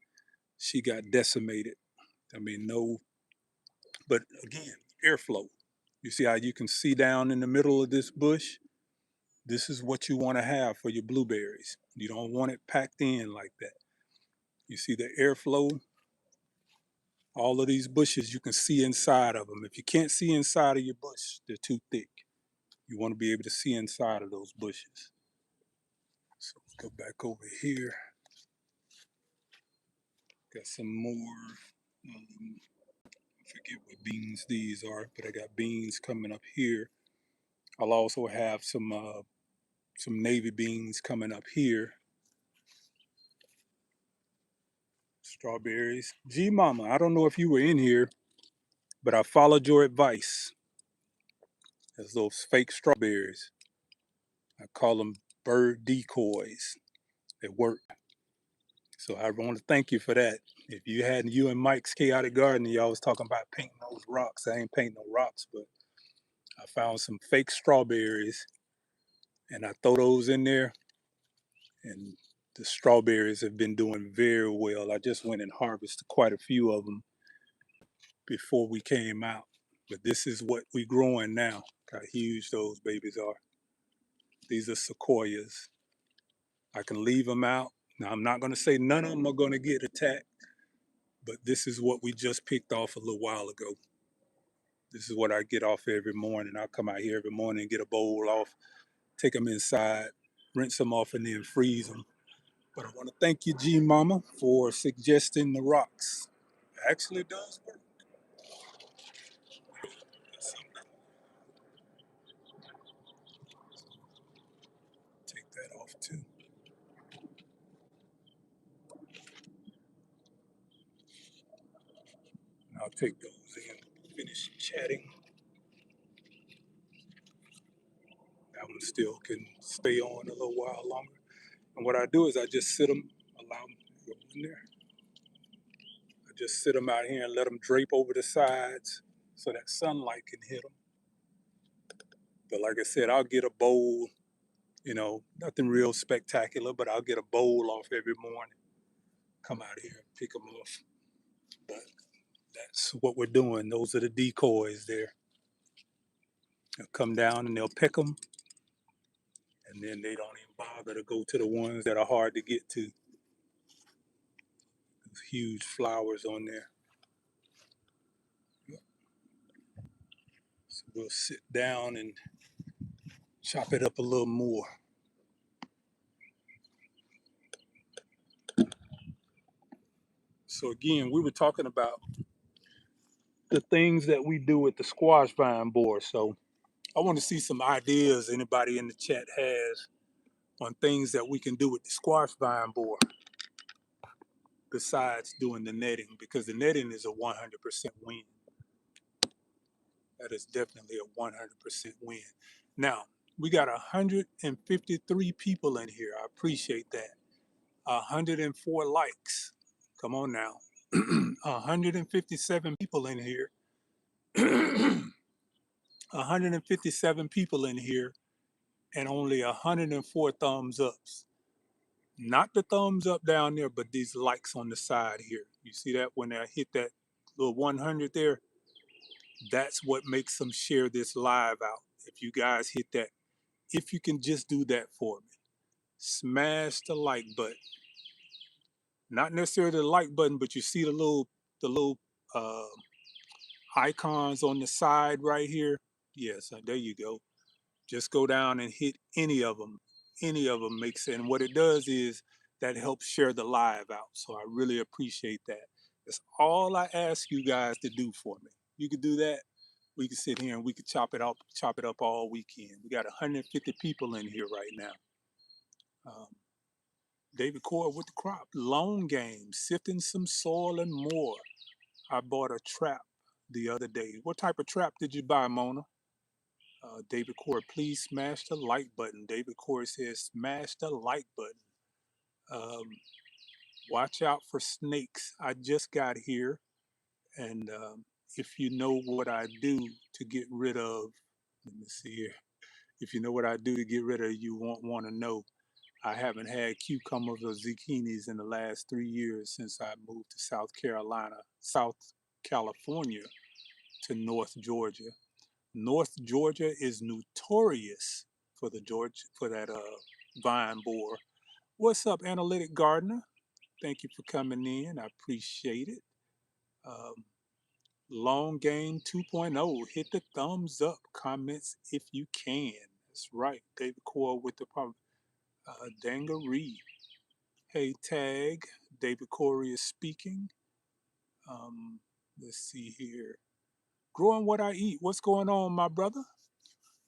[SPEAKER 1] she got decimated. I mean, no, but again, airflow. You see how you can see down in the middle of this bush? This is what you want to have for your blueberries. You don't want it packed in like that. You see the airflow? All of these bushes, you can see inside of them. If you can't see inside of your bush, they're too thick. You want to be able to see inside of those bushes. So let's go back over here. Got some more. I forget what beans these are, but I got beans coming up here. I'll also have some navy beans coming up here. Strawberries. G Mama, I don't know if you were in here, but I followed your advice. There's those fake strawberries. I call them bird decoys. They work. So I want to thank you for that. If you hadn't, you and Mike's Chaotic Garden, y'all was talking about painting those rocks. I ain't painting no rocks, but I found some fake strawberries and I throw those in there, and the strawberries have been doing very well. I just went and harvested quite a few of them before we came out. But this is what we growing now. How huge those babies are. These are sequoias. I can leave them out. Now I'm not going to say none of them are going to get attacked, but this is what we just picked off a little while ago. This is what I get off every morning. I come out here every morning and get a bowl off, take them inside, rinse them off, and then freeze them. But I want to thank you, G Mama, for suggesting the rocks. It actually does work. Take that off too. I'll take those in, finish chatting. That one still can stay on a little while longer. And what I do is I just sit them, allow them to go in there. I just sit them out here and let them drape over the sides so that sunlight can hit them. But like I said, I'll get a bowl, nothing real spectacular, but I'll get a bowl off every morning. Come out here and pick them off. But that's what we're doing. Those are the decoys there. They'll come down and they'll pick them, and then they don't even bother to go to the ones that are hard to get to. Those huge flowers on there. So we'll sit down and chop it up a little more. So again, we were talking about the things that we do with the squash vine board. So I want to see some ideas anybody in the chat has on things that we can do with the squash vine board besides doing the netting, because the netting is a 100% win. That is definitely a 100% win. Now, we got 153 people in here. I appreciate that. 104 likes. Come on now. 157 people in here. 157 people in here, and only 104 thumbs ups. Not the thumbs up down there, but these likes on the side here. You see that when I hit that little 100 there? That's what makes them share this live out. If you guys hit that, if you can just do that for me, smash the like button. Not necessarily the like button, but you see the little uh, icons on the side right here. Yes, there you go. Just go down and hit any of them. Any of them makes sense. And what it does is that helps share the live out. So I really appreciate that. That's all I ask you guys to do for me. You could do that. We could sit here and we could chop it up all weekend. We got 150 people in here right now. Um, David Core with the crop, long game, sifting some soil and more. I bought a trap the other day. What type of trap did you buy, Mona? David Core, please smash the like button. David Core says, smash the like button. Um, watch out for snakes. I just got here, and if you know what I do to get rid of, let me see here. If you know what I do to get rid of, you won't want to know. I haven't had cucumbers or zucchinis in the last 3 years since I moved to South California to North Georgia. North Georgia is notorious for that vine borer. What's up, Analytic Gardener? Thank you for coming in. I appreciate it. Um, Long Game 2.0. Hit the thumbs up comments if you can. That's right. David Core with the Dangaree. Hey, Tag. David Corey is speaking. Let's see here. Growing what I eat. What's going on, my brother?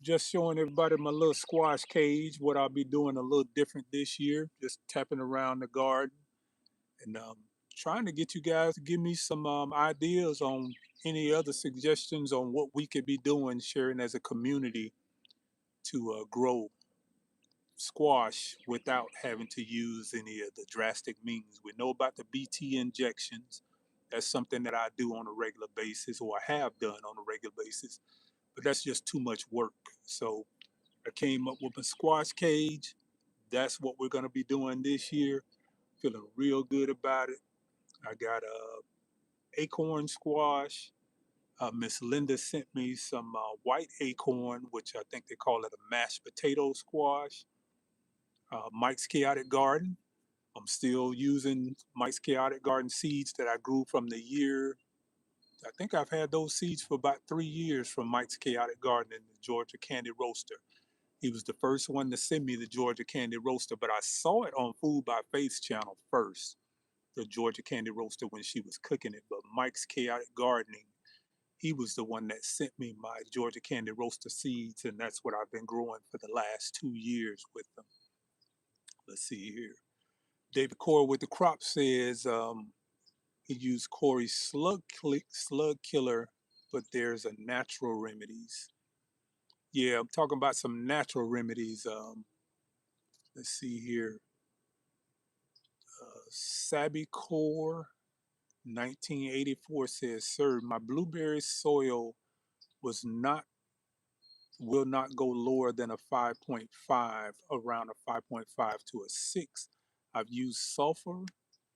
[SPEAKER 1] Just showing everybody my little squash cage, what I'll be doing a little different this year. Just tapping around the garden and trying to get you guys to give me some ideas on any other suggestions on what we could be doing, sharing as a community to grow squash without having to use any of the drastic means. We know about the BT injections. That's something that I do on a regular basis, or I have done on a regular basis, but that's just too much work. So I came up with a squash cage. That's what we're going to be doing this year. Feeling real good about it. I got acorn squash. Miss Linda sent me some white acorn, which I think they call it a mashed potato squash. Mike's Chaotic Garden. I'm still using Mike's Chaotic Garden seeds that I grew from the year. I think I've had those seeds for about 3 years from Mike's Chaotic Garden in the Georgia Candy Roaster. He was the first one to send me the Georgia Candy Roaster, but I saw it on Food by Faith channel first, the Georgia Candy Roaster when she was cooking it. But Mike's Chaotic Gardening, he was the one that sent me my Georgia Candy Roaster seeds, and that's what I've been growing for the last 2 years with them. Let's see here. David Core with the crop says he used Corey's slug killer, but there's a natural remedies. Yeah, I'm talking about some natural remedies. Let's see here. Sabby Core 1984 says, "Sir, my blueberry soil was not will not go lower than a 5.5, around a 5.5 to a 6. I've used sulfur,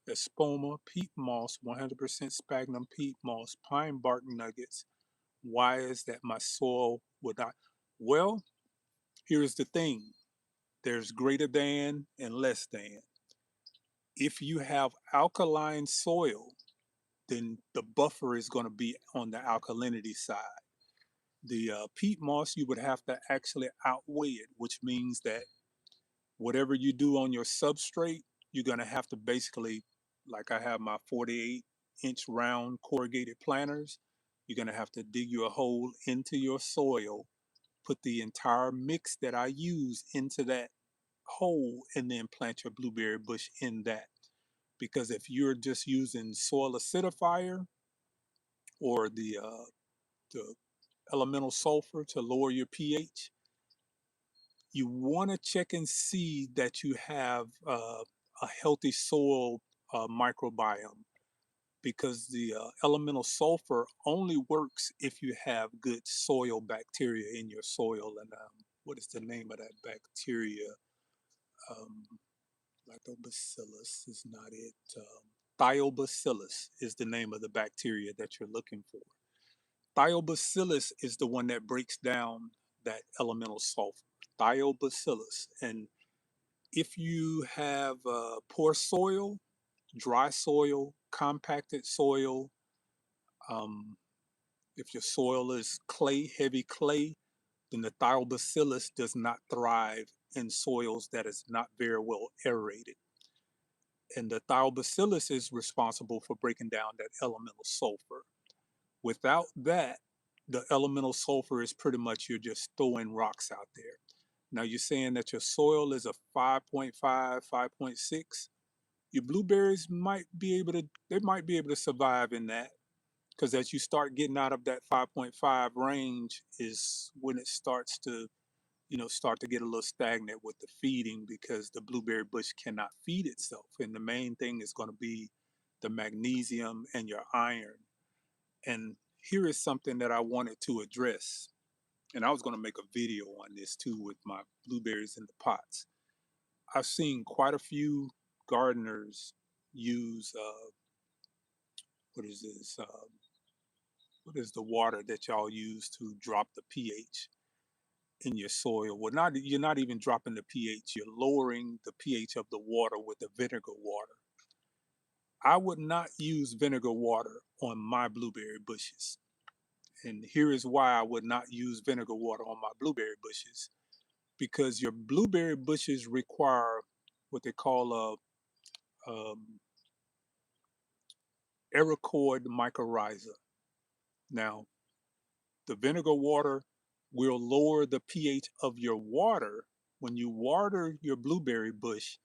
[SPEAKER 1] espoma, peat moss, 100% sphagnum peat moss, pine bark nuggets. Why is that my soil would not?" Well, here's the thing. There's greater than and less than. If you have alkaline soil, then the buffer is going to be on the alkalinity side. The peat moss, you would have to actually outweigh it, which means that whatever you do on your substrate, you're going to have to basically like I have my 48-inch round corrugated planters, you're going to have to dig you a hole into your soil, put the entire mix that I use into that hole, and then plant your blueberry bush in that. Because if you're just using soil acidifier or the elemental sulfur to lower your pH, you want to check and see that you have a healthy soil microbiome, because the elemental sulfur only works if you have good soil bacteria in your soil. And what is the name of that bacteria? Um, Lactobacillus is not it. Thiobacillus is the name of the bacteria that you're looking for. Thiobacillus is the one that breaks down that elemental sulfur. Thiobacillus. And if you have poor soil, dry soil, compacted soil, um, if your soil is clay, heavy clay, then the thiobacillus does not thrive in soils that is not very well aerated. And the thiobacillus is responsible for breaking down that elemental sulfur. Without that, the elemental sulfur is pretty much you're just throwing rocks out there. Now you're saying that your soil is a 5.5, 5.6. Your blueberries might be able to, they might be able to survive in that, because as you start getting out of that 5.5 range is when it starts to, start to get a little stagnant with the feeding, because the blueberry bush cannot feed itself. And the main thing is going to be the magnesium and your iron. And here is something that I wanted to address. And I was going to make a video on this too with my blueberries in the pots. I've seen quite a few gardeners use, what is this? What is the water that y'all use to drop the pH in your soil? Well, not, you're not even dropping the pH, you're lowering the pH of the water with the vinegar water. I would not use vinegar water on my blueberry bushes. And here is why I would not use vinegar water on my blueberry bushes. Because your blueberry bushes require what they call Aerocoid mycorrhiza. Now, the vinegar water will lower the pH of your water. When you water your blueberry bush,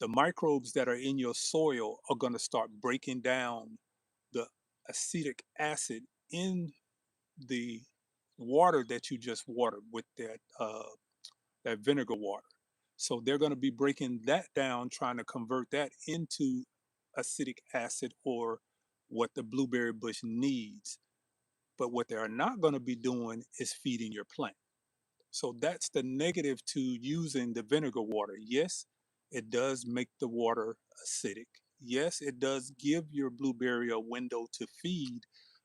[SPEAKER 1] the microbes that are in your soil are going to start breaking down the acetic acid in the water that you just watered with that vinegar water. So they're going to be breaking that down, trying to convert that into acetic acid, or what the blueberry bush needs. But what they are not going to be doing is feeding your plant. So that's the negative to using the vinegar water. Yes, it does make the water acidic. Yes, it does give your blueberry a window to feed,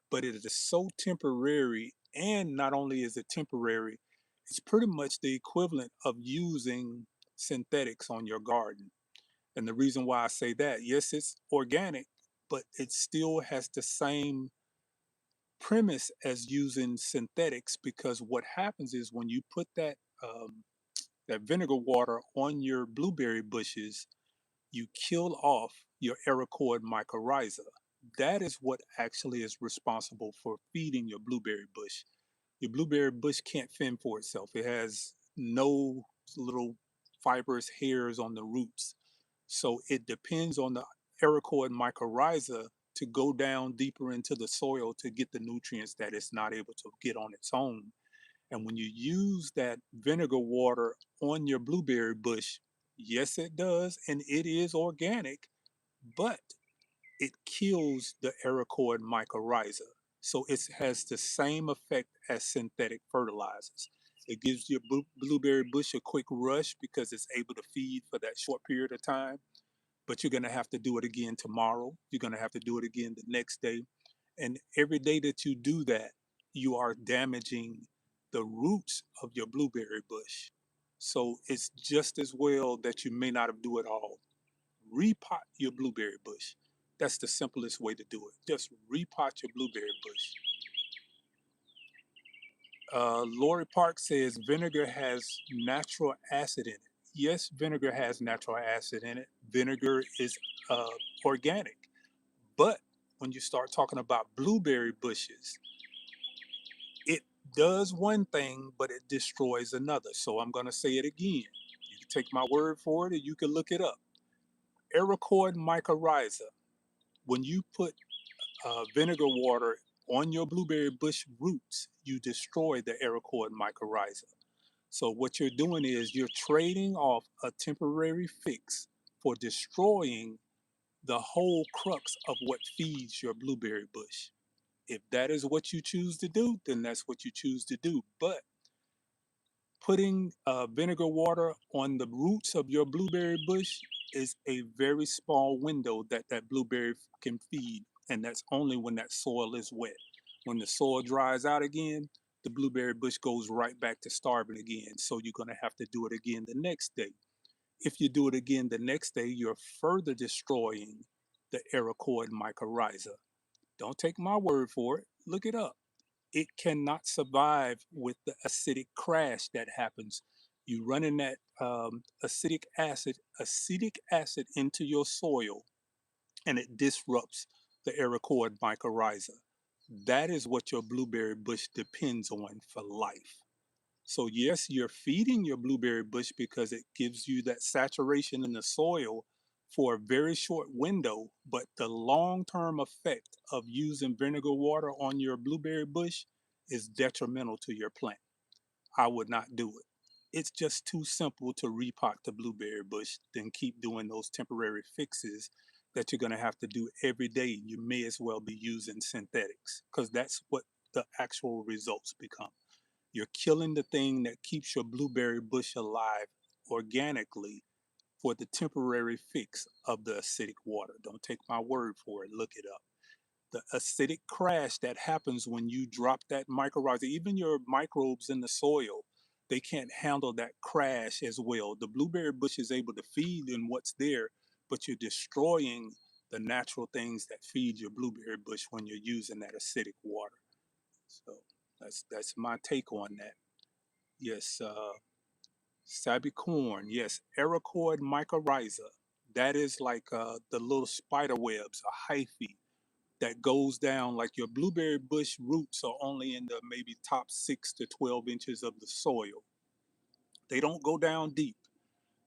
[SPEAKER 1] but it is so temporary. And not only is it temporary, it's pretty much the equivalent of using synthetics on your garden. And the reason why I say that, yes, it's organic, but it still has the same premise as using synthetics, because what happens is when you put that vinegar water on your blueberry bushes, you kill off your Aerocoid mycorrhiza. That is what actually is responsible for feeding your blueberry bush. Your blueberry bush can't fend for itself. It has no little fibrous hairs on the roots. So it depends on the Aerocoid mycorrhiza to go down deeper into the soil to get the nutrients that it's not able to get on its own. And when you use that vinegar water on your blueberry bush, yes, it does, and it is organic, but it kills the Aerocoid mycorrhiza. So it has the same effect as synthetic fertilizers. It gives your blueberry bush a quick rush because it's able to feed for that short period of time, but you're going to have to do it again tomorrow. You're going to have to do it again the next day. And every day that you do that, you are damaging the roots of your blueberry bush. So it's just as well that you may not have do it all. Repot your blueberry bush. That's the simplest way to do it. Just repot your blueberry bush. Lori Park says vinegar has natural acid in it. Yes, vinegar has natural acid in it. Vinegar is organic. But when you start talking about blueberry bushes, it does one thing, but it destroys another. So I'm going to say it again. You can take my word for it, or you can look it up. Ericoid mycorrhiza. When you put vinegar water on your blueberry bush roots, you destroy the Ericoid mycorrhiza. So what you're doing is you're trading off a temporary fix for destroying the whole crux of what feeds your blueberry bush. If that is what you choose to do, then that's what you choose to do. But putting vinegar water on the roots of your blueberry bush is a very small window that that blueberry can feed, and that's only when that soil is wet. When the soil dries out again, the blueberry bush goes right back to starving again. So you're going to have to do it again the next day. If you do it again the next day, you're further destroying the Ericoid mycorrhiza. Don't take my word for it. Look it up. It cannot survive with the acidic crash that happens. You run in that acidic acid into your soil, and it disrupts the Ericoid mycorrhiza. That is what your blueberry bush depends on for life. So yes, you're feeding your blueberry bush because it gives you that saturation in the soil for a very short window, but the long-term effect of using vinegar water on your blueberry bush is detrimental to your plant. I would not do it. It's just too simple to repot the blueberry bush than keep doing those temporary fixes that you're going to have to do every day. You may as well be using synthetics because that's what the actual results become. You're killing the thing that keeps your blueberry bush alive organically for the temporary fix of the acidic water. Don't take my word for it. Look it up. The acidic crash that happens when you drop that mycorrhiza, even your microbes in the soil, they can't handle that crash as well. The blueberry bush is able to feed in what's there, but you're destroying the natural things that feed your blueberry bush when you're using that acidic water. So that's my take on that. Yes, Sabi corn. Yes, Ericoid mycorrhiza. That is like the little spider webs, a hyphae that goes down like your blueberry bush roots are only in the maybe top 6 to 12 inches of the soil. They don't go down deep.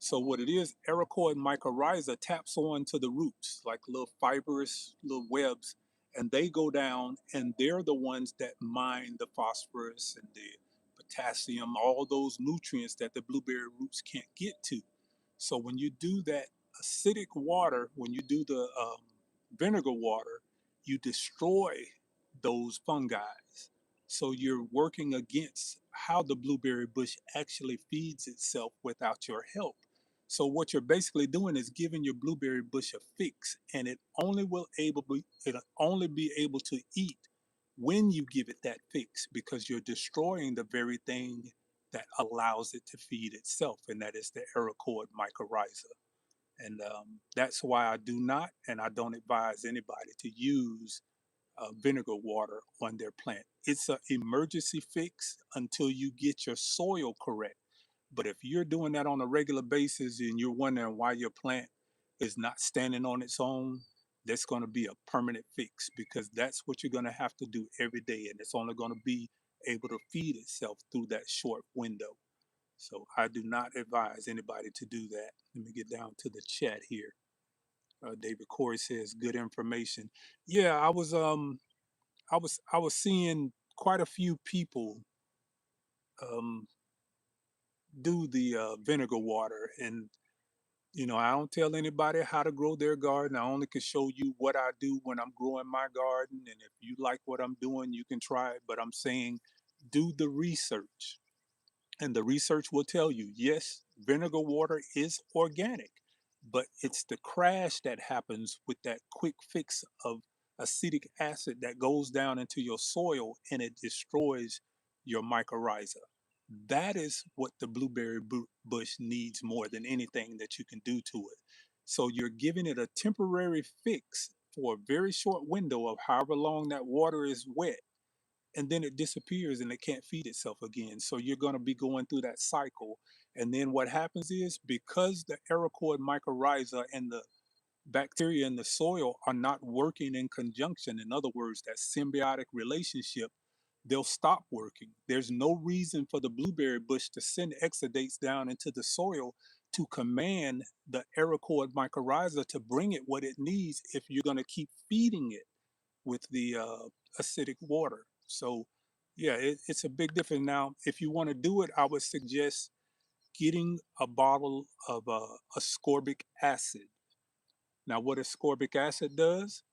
[SPEAKER 1] So what it is, Ericoid mycorrhiza taps onto the roots like little fibrous little webs, and they go down, and they're the ones that mine the phosphorus and the potassium, all those nutrients that the blueberry roots can't get to. So when you do that acidic water, when you do the vinegar water, you destroy those fungi. So you're working against how the blueberry bush actually feeds itself without your help. So what you're basically doing is giving your blueberry bush a fix, and it'll only be able to eat when you give it that fix because you're destroying the very thing that allows it to feed itself, and that is the Ericoid mycorrhiza. And that's why I do not, and I don't advise anybody to use vinegar water on their plant. It's an emergency fix until you get your soil correct. But if you're doing that on a regular basis and you're wondering why your plant is not standing on its own, that's going to be a permanent fix because that's what you're going to have to do every day. And it's only going to be able to feed itself through that short window. So I do not advise anybody to do that. Let me get down to the chat here. David Corey says good information. Yeah, I was seeing quite a few people um, do the vinegar water, and I don't tell anybody how to grow their garden. I only can show you what I do when I'm growing my garden, and if you like what I'm doing, you can try it. But I'm saying, do the research. And the research will tell you, yes, vinegar water is organic, but it's the crash that happens with that quick fix of acetic acid that goes down into your soil and it destroys your mycorrhiza. That is what the blueberry bush needs more than anything that you can do to it. So you're giving it a temporary fix for a very short window of however long that water is wet, and then it disappears and it can't feed itself again. So you're going to be going through that cycle. And then what happens is because the Ericoid mycorrhiza and the bacteria in the soil are not working in conjunction. In other words, that symbiotic relationship, they'll stop working. There's no reason for the blueberry bush to send exudates down into the soil to command the Ericoid mycorrhiza to bring it what it needs if you're going to keep feeding it with the acidic water. So, yeah, it's a big difference. Now, if you want to do it, I would suggest getting a bottle of ascorbic acid. Now, what ascorbic acid does,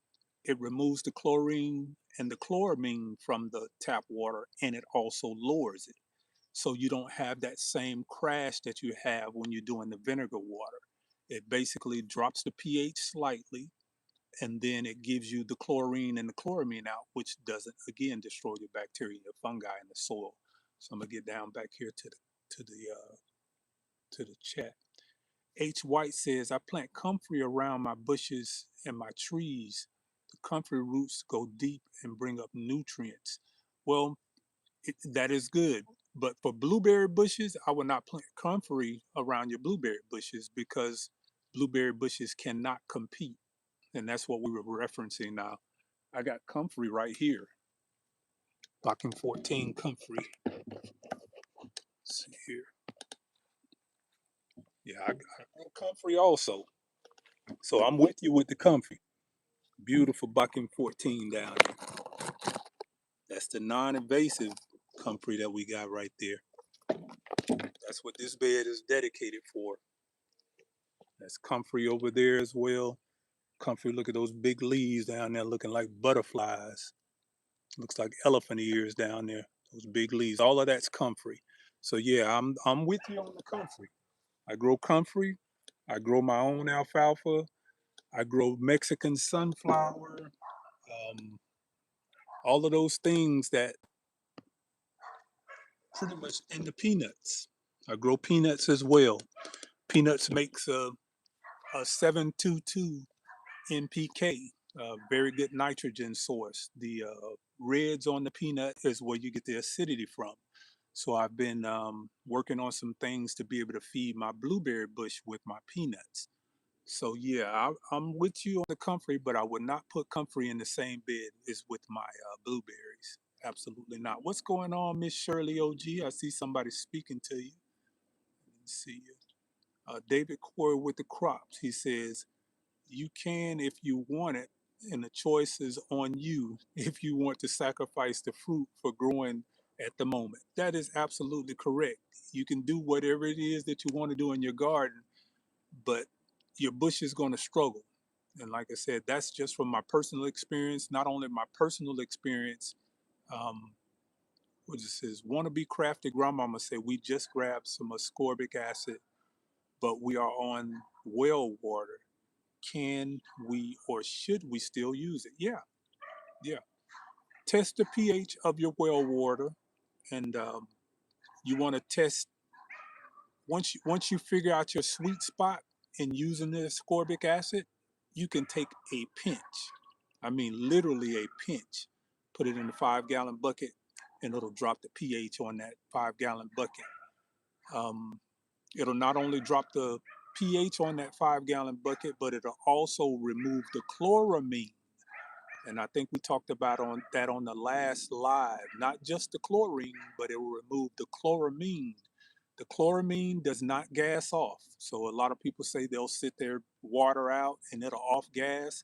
[SPEAKER 1] it removes the chlorine and the chloramine from the tap water, and it also lowers it. So you don't have that same crash that you have when you're doing the vinegar water. It basically drops the pH slightly, and then it gives you the chlorine and the chloramine out, which doesn't again destroy your bacteria and your fungi in the soil. So I'm gonna get down back here to the to the chat. H. White says, I plant comfrey around my bushes and my trees. The comfrey roots go deep and bring up nutrients. Well, that is good. But for blueberry bushes, I would not plant comfrey around your blueberry bushes because blueberry bushes cannot compete. And that's what we were referencing now. I got comfrey right here. Blocking 14 comfrey. Let's see here. Yeah, I got comfrey also. So I'm with you with the comfrey. Beautiful Bucking 14 down there. That's the non-invasive comfrey that we got right there. That's what this bed is dedicated for. That's comfrey over there as well. Comfrey, look at those big leaves down there looking like butterflies. Looks like elephant ears down there. Those big leaves. All of that's comfrey. So yeah, I'm with you on the comfrey. I grow comfrey. I grow my own alfalfa. I grow Mexican sunflower. All of those things that pretty much in the peanuts. I grow peanuts as well. Peanuts makes a 722 NPK, a very good nitrogen source. The reds on the peanut is where you get the acidity from. So I've been working on some things to be able to feed my blueberry bush with my peanuts. So yeah, I'm with you on the comfrey, but I would not put comfrey in the same bed as with my blueberries. Absolutely not. What's going on, Miss Shirley OG? I see somebody speaking to you. Let's see you. David Corey with the crops. He says, you can if you want it, and the choice is on you if you want to sacrifice the fruit for growing at the moment. That is absolutely correct. You can do whatever it is that you want to do in your garden, but your bush is going to struggle. And like I said, that's just from my personal experience. Not only my personal experience, um, what it says, want to be crafty grandmama said, we just grabbed some ascorbic acid, but we are on well water. Can we or should we still use it? Yeah, yeah. Test the pH of your well water, and you want to test once you figure out your sweet spot in using the ascorbic acid, you can take a pinch. I mean, literally a pinch. Put it in a 5-gallon bucket, and it'll drop the pH on that 5-gallon bucket. Um, it'll not only drop the pH on that 5-gallon bucket, but it'll also remove the chloramine. And I think we talked about on the last live, not just the chlorine, but it will remove the chloramine. The chloramine does not gas off. So a lot of people say they'll sit there, water out, and it'll off gas.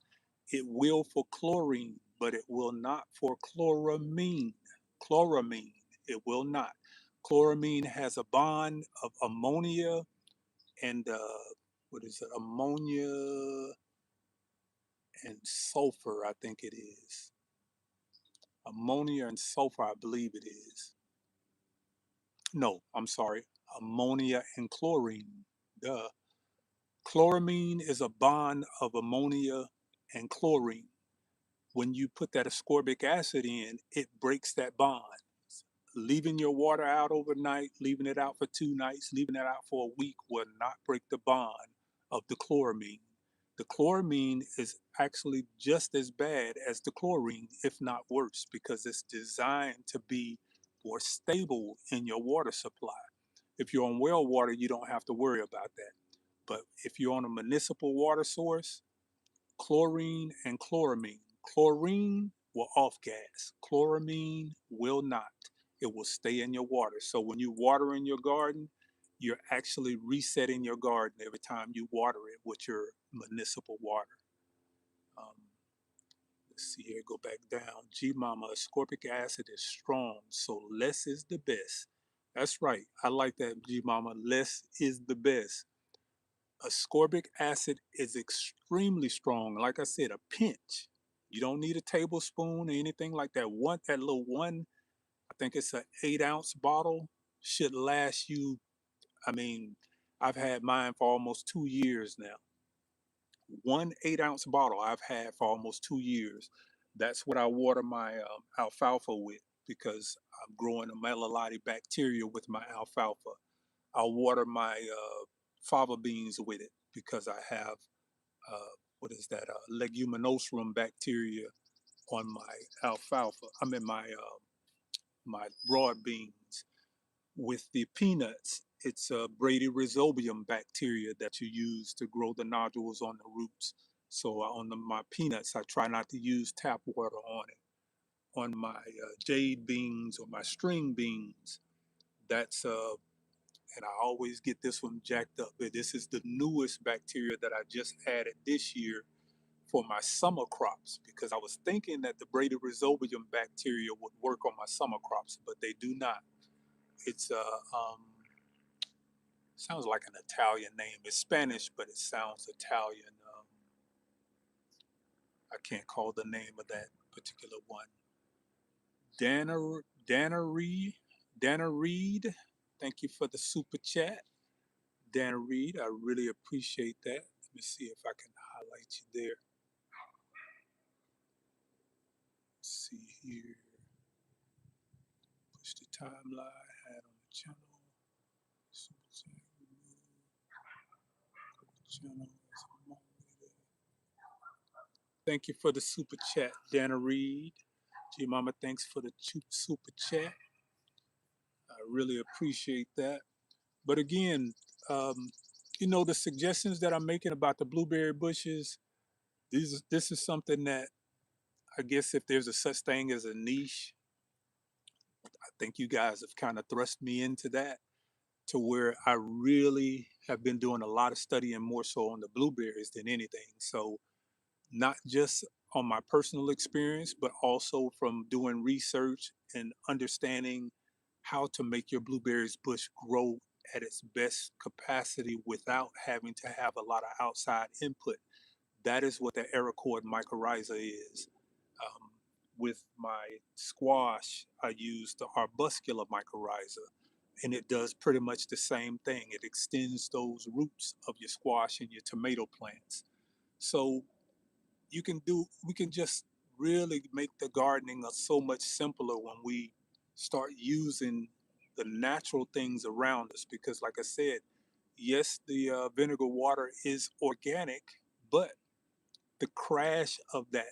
[SPEAKER 1] It will for chlorine, but it will not for chloramine. Chloramine, it will not. Chloramine has a bond of ammonia and what is it? Ammonia and sulfur, I think it is. Ammonia and sulfur, I believe it is. No, I'm sorry. Ammonia and chlorine. Duh. Chloramine is a bond of ammonia and chlorine. When you put that ascorbic acid in, it breaks that bond. Leaving your water out overnight, leaving it out for 2 nights, leaving it out for a week will not break the bond of the chloramine. The chloramine is actually just as bad as the chlorine, if not worse, because it's designed to be more stable in your water supply. If you're on well water, you don't have to worry about that. But if you're on a municipal water source, chlorine and chloramine. Chlorine will off gas. Chloramine will not. It will stay in your water. So when you water in your garden, you're actually resetting your garden every time you water it with your municipal water. Um, let's see here, go back down. G Mama, ascorbic acid is strong, so less is the best. That's right. I like that, G Mama. Less is the best. Ascorbic acid is extremely strong. Like I said, a pinch. You don't need a tablespoon or anything like that. That little one, I think it's an 8-ounce bottle, should last you. I mean, I've had mine for almost 2 years now. One 8-ounce bottle I've had for almost 2 years. That's what I water my alfalfa with because I'm growing a Malolati bacteria with my alfalfa. I'll water my fava beans with it because I have what is that leguminosum bacteria on my alfalfa. I'm in my broad beans. With the peanuts, it's a Brady rhizobium bacteria that you use to grow the nodules on the roots. So on my peanuts, I try not to use tap water on it. On my jade beans or my string beans, that's and I always get this one jacked up. But this is the newest bacteria that I just added this year for my summer crops because I was thinking that the Brady rhizobium bacteria would work on my summer crops, but they do not. It's sounds like an Italian name. It's Spanish, but it sounds Italian. I can't call the name of that particular one. Dana Reed. Thank you for the super chat. Dana Reed, I really appreciate that. Let me see if I can highlight you there. Let's see here. Push the timeline, add on the channel. Super chat, channel. Thank you for the super chat, Dana Reed. G Mama, thanks for the super chat. I really appreciate that. But again, um, the suggestions that I'm making about the blueberry bushes, this is something that I guess if there's a such thing as a niche, I think you guys have kind of thrust me into that to where I really have been doing a lot of studying more so on the blueberries than anything. So not just on my personal experience, but also from doing research and understanding how to make your blueberries bush grow at its best capacity without having to have a lot of outside input. That is what the Aerocord mycorrhiza is. Um, with my squash, I use the arbuscular mycorrhiza, and it does pretty much the same thing. It extends those roots of your squash and your tomato plants. So we can just really make the gardening so much simpler when we start using the natural things around us because like I said, yes, the vinegar water is organic, but the crash of that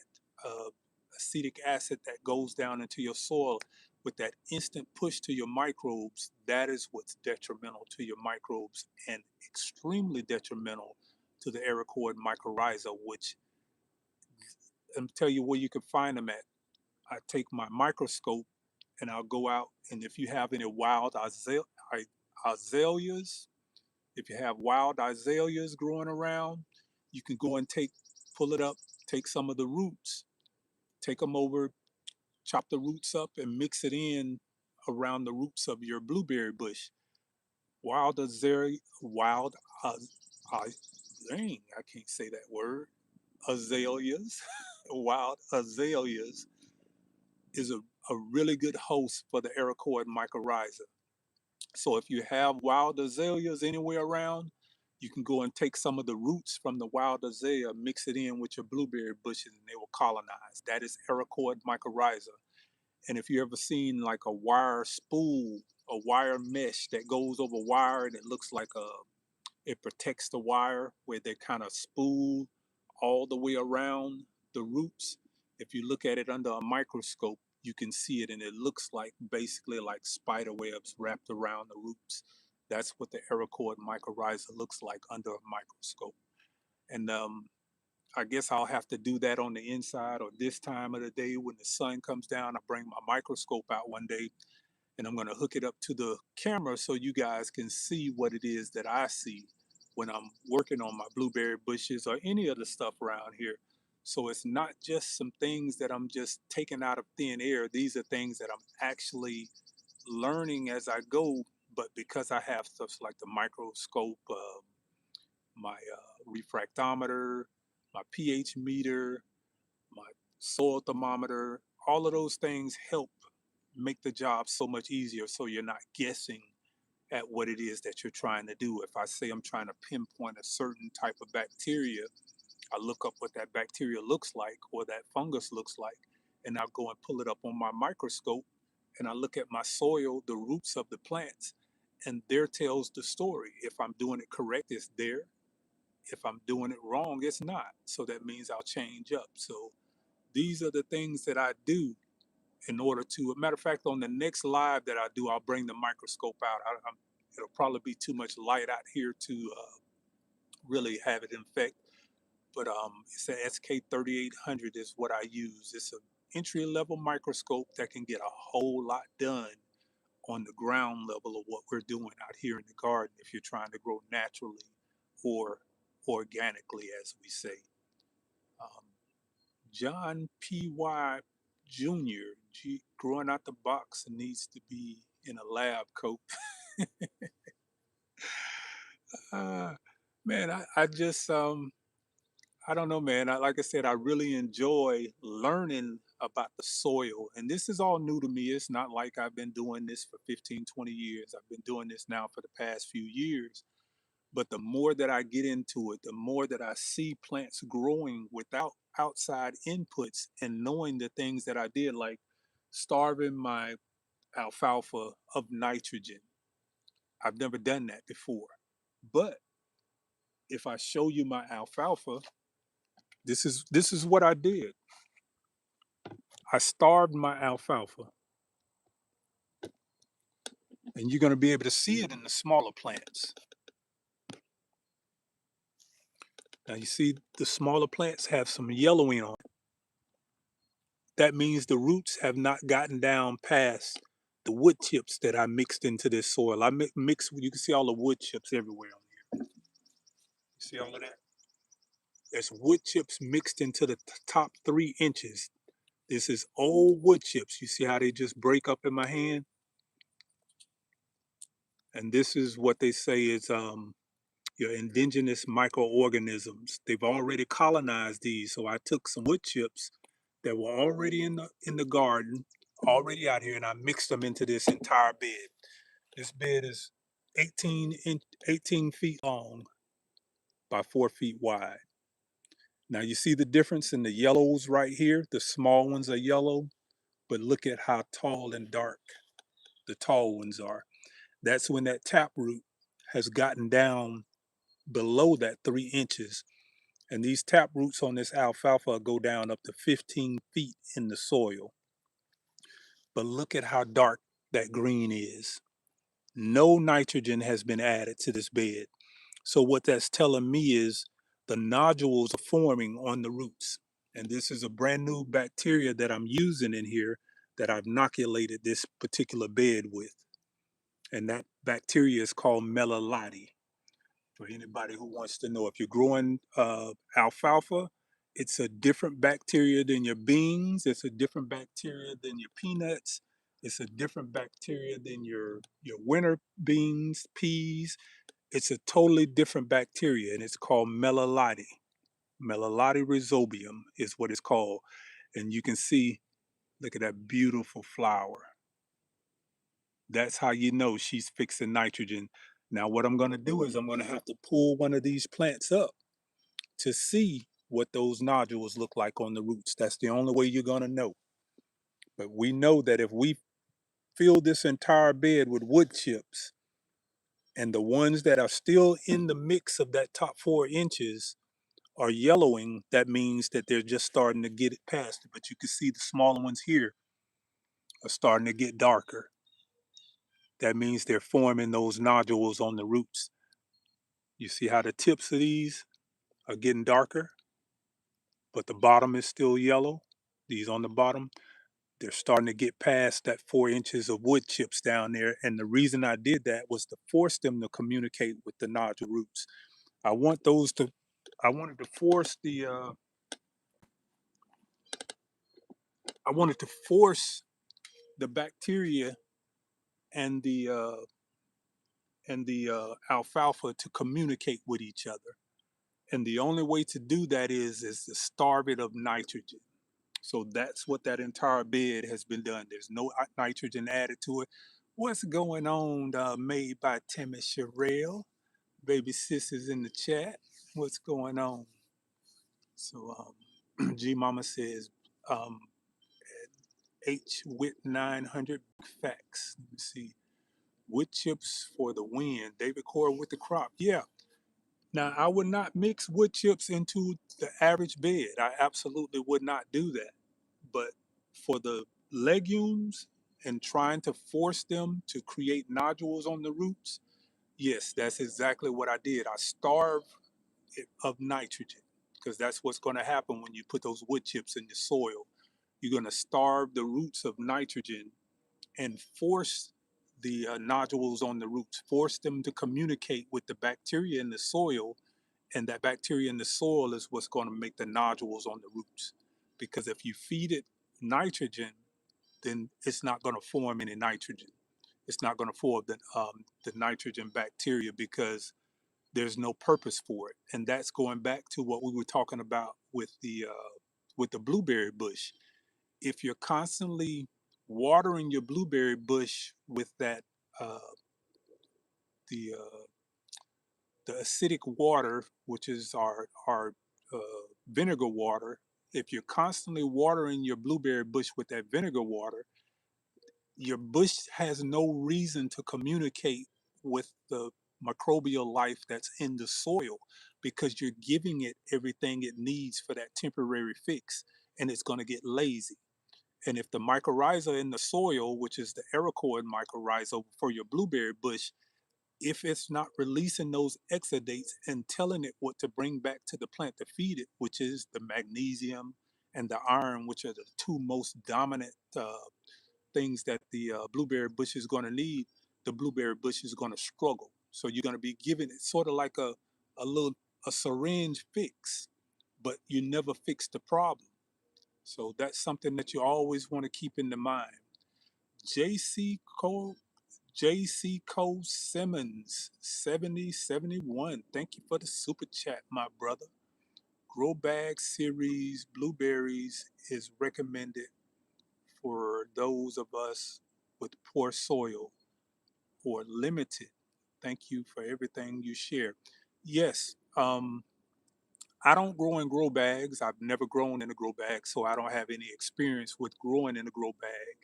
[SPEAKER 1] uh, acetic acid that goes down into your soil with that instant push to your microbes, that is what's detrimental to your microbes and extremely detrimental to the Aerocord mycorrhiza, which and tell you where you can find them at. I take my microscope and I'll go out, and if you have any wild azaleas, if you have wild azaleas growing around, you can go and pull it up, take some of the roots, take them over, chop the roots up, and mix it in around the roots of your blueberry bush. Wild, uh, uh, dang, I can't say that word. Azaleas, wild azaleas is a really good host for the Aerocord mycorrhiza. So if you have wild azaleas anywhere around, you can go and take some of the roots from the wild azalea, mix it in with your blueberry bushes, and they will colonize. That is Aerocord mycorrhiza. And if you ever seen like a wire spool, a wire mesh that goes over wire and it looks like it protects the wire where they kind of spool all the way around the roots. If you look at it under a microscope, you can see it, and it looks like basically like spider webs wrapped around the roots. That's what the Aerocord mycorrhiza looks like under a microscope. And I guess I'll have to do that on the inside or this time of the day when the sun comes down. I bring my microscope out one day and I'm going to hook it up to the camera so you guys can see what it is that I see when I'm working on my blueberry bushes or any of the stuff around here. So it's not just some things that I'm just taking out of thin air. These are things that I'm actually learning as I go. But because I have stuff like the microscope, my refractometer, my pH meter, my soil thermometer, all of those things help make the job so much easier so you're not guessing at what it is that you're trying to do. If I say I'm trying to pinpoint a certain type of bacteria, I look up what that bacteria looks like or that fungus looks like, and I'll go and pull it up on my microscope and I look at my soil, the roots of the plants, and there tells the story. If I'm doing it correct, it's there. If I'm doing it wrong, it's not. So that means I'll change up. So these are the things that I do in order to, a matter of fact, on the next live that I do, I'll bring the microscope out. It'll probably be too much light out here to really have it in effect. But it's an SK3800 is what I use. It's an entry level microscope that can get a whole lot done on the ground level of what we're doing out here in the garden if you're trying to grow naturally or organically, as we say. Um, John P.Y. Jr. Growing out the box needs to be in a lab coat. Uh, man, I just I don't know, man. Like I said, I really enjoy learning about the soil, and this is all new to me. It's not like I've been doing this for 15, 20 years. I've been doing this now for the past few years. But the more that I get into it, the more that I see plants growing without outside inputs and knowing the things that I did, like starving my alfalfa of nitrogen. I've never done that before. But if I show you my alfalfa, this is what I did. I starved my alfalfa, and you're going to be able to see it in the smaller plants. Now you see the smaller plants have some yellowing on it. That means the roots have not gotten down past the wood chips that I mixed into this soil. I mixed, you can see all the wood chips everywhere on here. You see all of that? There's wood chips mixed into the top 3 inches. This is old wood chips. You see how they just break up in my hand? And this is what they say is your indigenous microorganisms. They've already colonized these. So I took some wood chips that were already in the garden, already out here, and I mixed them into this entire bed. This bed is 18 feet long by 4 feet wide. Now you see the difference in the yellows right here. The small ones are yellow, but look at how tall and dark the tall ones are. That's when that taproot has gotten down below that 3 inches. And these tap roots on this alfalfa go down up to 15 feet in the soil. But look at how dark that green is. No nitrogen has been added to this bed. So what that's telling me is the nodules are forming on the roots. And this is a brand new bacteria that I'm using in here that I've inoculated this particular bed with. And that bacteria is called Meliloti. For anybody who wants to know, if you're growing alfalfa, it's a different bacteria than your beans. It's a different bacteria than your peanuts. It's a different bacteria than your winter beans, peas. It's a totally different bacteria, and it's called Meliloti. Meliloti rhizobium is what it's called. And you can see, look at that beautiful flower. That's how you know she's fixing nitrogen. Now, what I'm going to do is I'm going to have to pull one of these plants up to see what those nodules look like on the roots. That's the only way you're going to know. But we know that if we fill this entire bed with wood chips and the ones that are still in the mix of that top 4 inches are yellowing, that means that they're just starting to get it past it. But you can see the smaller ones here are starting to get darker. That means they're forming those nodules on the roots. You see how the tips of these are getting darker? but the bottom is still yellow. These on the bottom, they're starting to get past that 4 inches of wood chips down there. And the reason I did that was to force them to communicate with the nodule roots. I want those to, I wanted to force I wanted to force the bacteria and the alfalfa to communicate with each other. And the only way to do that is to starve it of nitrogen. So that's what that entire bed has been done. There's no nitrogen added to it. What's going on? Made by Timmy Sherrill. Baby sis is in the chat. What's going on? So G Mama says um, H with 900 facts. Let me see. Wood chips for the win. David Core with the crop. Yeah. Now I would not mix wood chips into the average bed. I absolutely would not do that. But for the legumes and trying to force them to create nodules on the roots, yes, that's exactly what I did. I starved it of nitrogen because that's what's going to happen when you put those wood chips in the soil. You're going to starve the roots of nitrogen and force the nodules on the roots, force them to communicate with the bacteria in the soil, and that bacteria in the soil is what's going to make the nodules on the roots. Because if you feed it nitrogen, then it's not going to form any nitrogen. It's not going to form the nitrogen bacteria because there's no purpose for it. And that's going back to what we were talking about with the blueberry bush. If you're constantly watering your blueberry bush with that uh, the the acidic water, which is our uh, vinegar water, if you're constantly watering your blueberry bush with that vinegar water, your bush has no reason to communicate with the microbial life that's in the soil because you're giving it everything it needs for that temporary fix, and it's going to get lazy. And if the mycorrhiza in the soil, which is the Aerocoid mycorrhiza for your blueberry bush, if it's not releasing those exudates and telling it what to bring back to the plant to feed it, which is the magnesium and the iron, which are the two most dominant things that the blueberry bush is going to need, the blueberry bush is going to struggle. So you're going to be giving it sort of like a little a syringe fix, but you never fix the problem. So that's something that you always want to keep in the mind. JC Cole JC Cole Simmons 7071. Thank you for the super chat, my brother. Grow bag series blueberries is recommended for those of us with poor soil or limited. Thank you for everything you share. Yes, I don't grow in grow bags. I've never grown in a grow bag, so I don't have any experience with growing in a grow bag.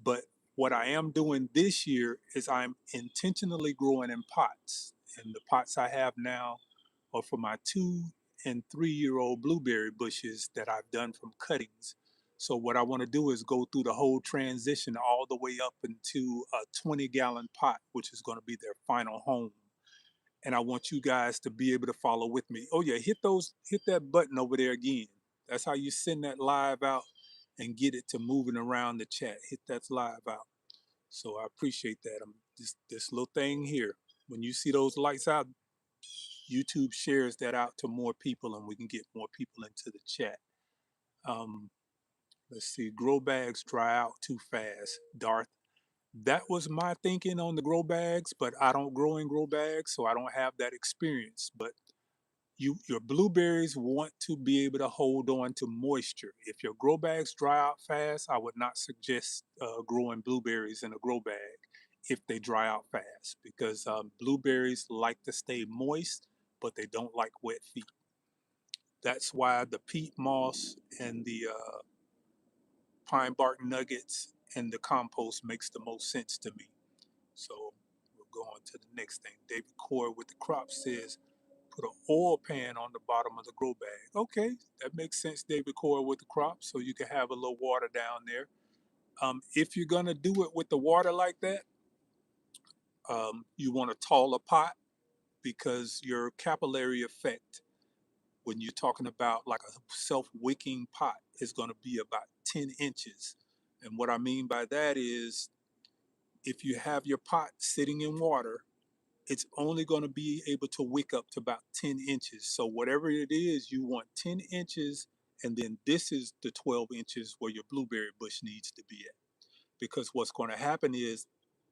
[SPEAKER 1] But what I am doing this year is I'm intentionally growing in pots. And the pots I have now are for my 2 and 3 year old blueberry bushes that I've done from cuttings. So what I want to do is go through the whole transition all the way up into a 20-gallon pot, which is going to be their final home. And I want you guys to be able to follow with me. Oh yeah, hit that button over there again. That's how you send that live out and get it to moving around the chat. Hit that live out. So I appreciate that. This little thing here. When you see those lights out, YouTube shares that out to more people, and we can get more people into the chat. Um, let's see. Grow bags dry out too fast. Darth. That was my thinking on the grow bags, but I don't grow in grow bags, so I don't have that experience. But your blueberries want to be able to hold on to moisture. If your grow bags dry out fast, I would not suggest growing blueberries in a grow bag if they dry out fast because blueberries like to stay moist, but they don't like wet feet. That's why the peat moss and the pine bark nuggets and the compost makes the most sense to me. So we'll go on to the next thing. David Core with the crop says, put an oil pan on the bottom of the grow bag. Okay, that makes sense, David Core, with the crop, so you can have a little water down there. If you're gonna do it with the water like that, you want a taller pot because your capillary effect when you're talking about like a self-wicking pot, it's going to be about 10 inches. And what I mean by that is if you have your pot sitting in water, it's only going to be able to wick up to about 10 inches. So whatever it is, you want 10 inches, and then this is the 12 inches where your blueberry bush needs to be at. Because what's going to happen is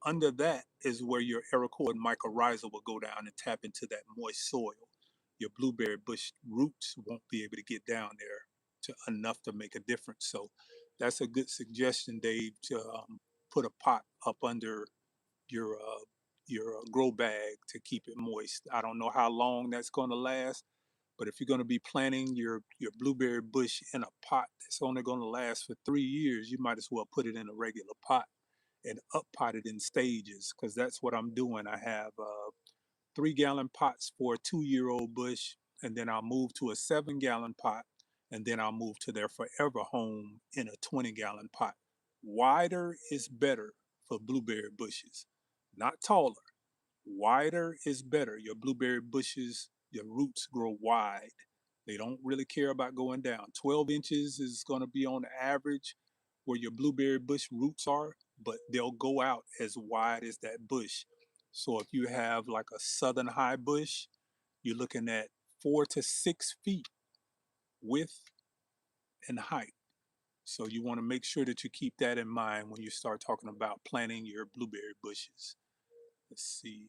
[SPEAKER 1] under that is where your Aerocord mycorrhiza will go down and tap into that moist soil. Your blueberry bush roots won't be able to get down there to enough to make a difference. So that's a good suggestion, Dave, to put a pot up under your grow bag to keep it moist. I don't know how long that's going to last, but if you're going to be planting your blueberry bush in a pot that's only going to last for 3 years, you might as well put it in a regular pot and up pot it in stages, because that's what I'm doing. I have 3 gallon pots for a 2-year-old bush, and then I'll move to a 7 gallon pot, and then I'll move to their forever home in a 20 gallon pot. Wider is better for blueberry bushes, not taller. Wider is better. Your blueberry bushes, your roots grow wide. They don't really care about going down. 12 inches is going to be on average where your blueberry bush roots are, but they'll go out as wide as that bush. So if you have like a southern high bush, you're looking at 4 to 6 feet width and height. So you want to make sure that you keep that in mind when you start talking about planting your blueberry bushes. Let's see.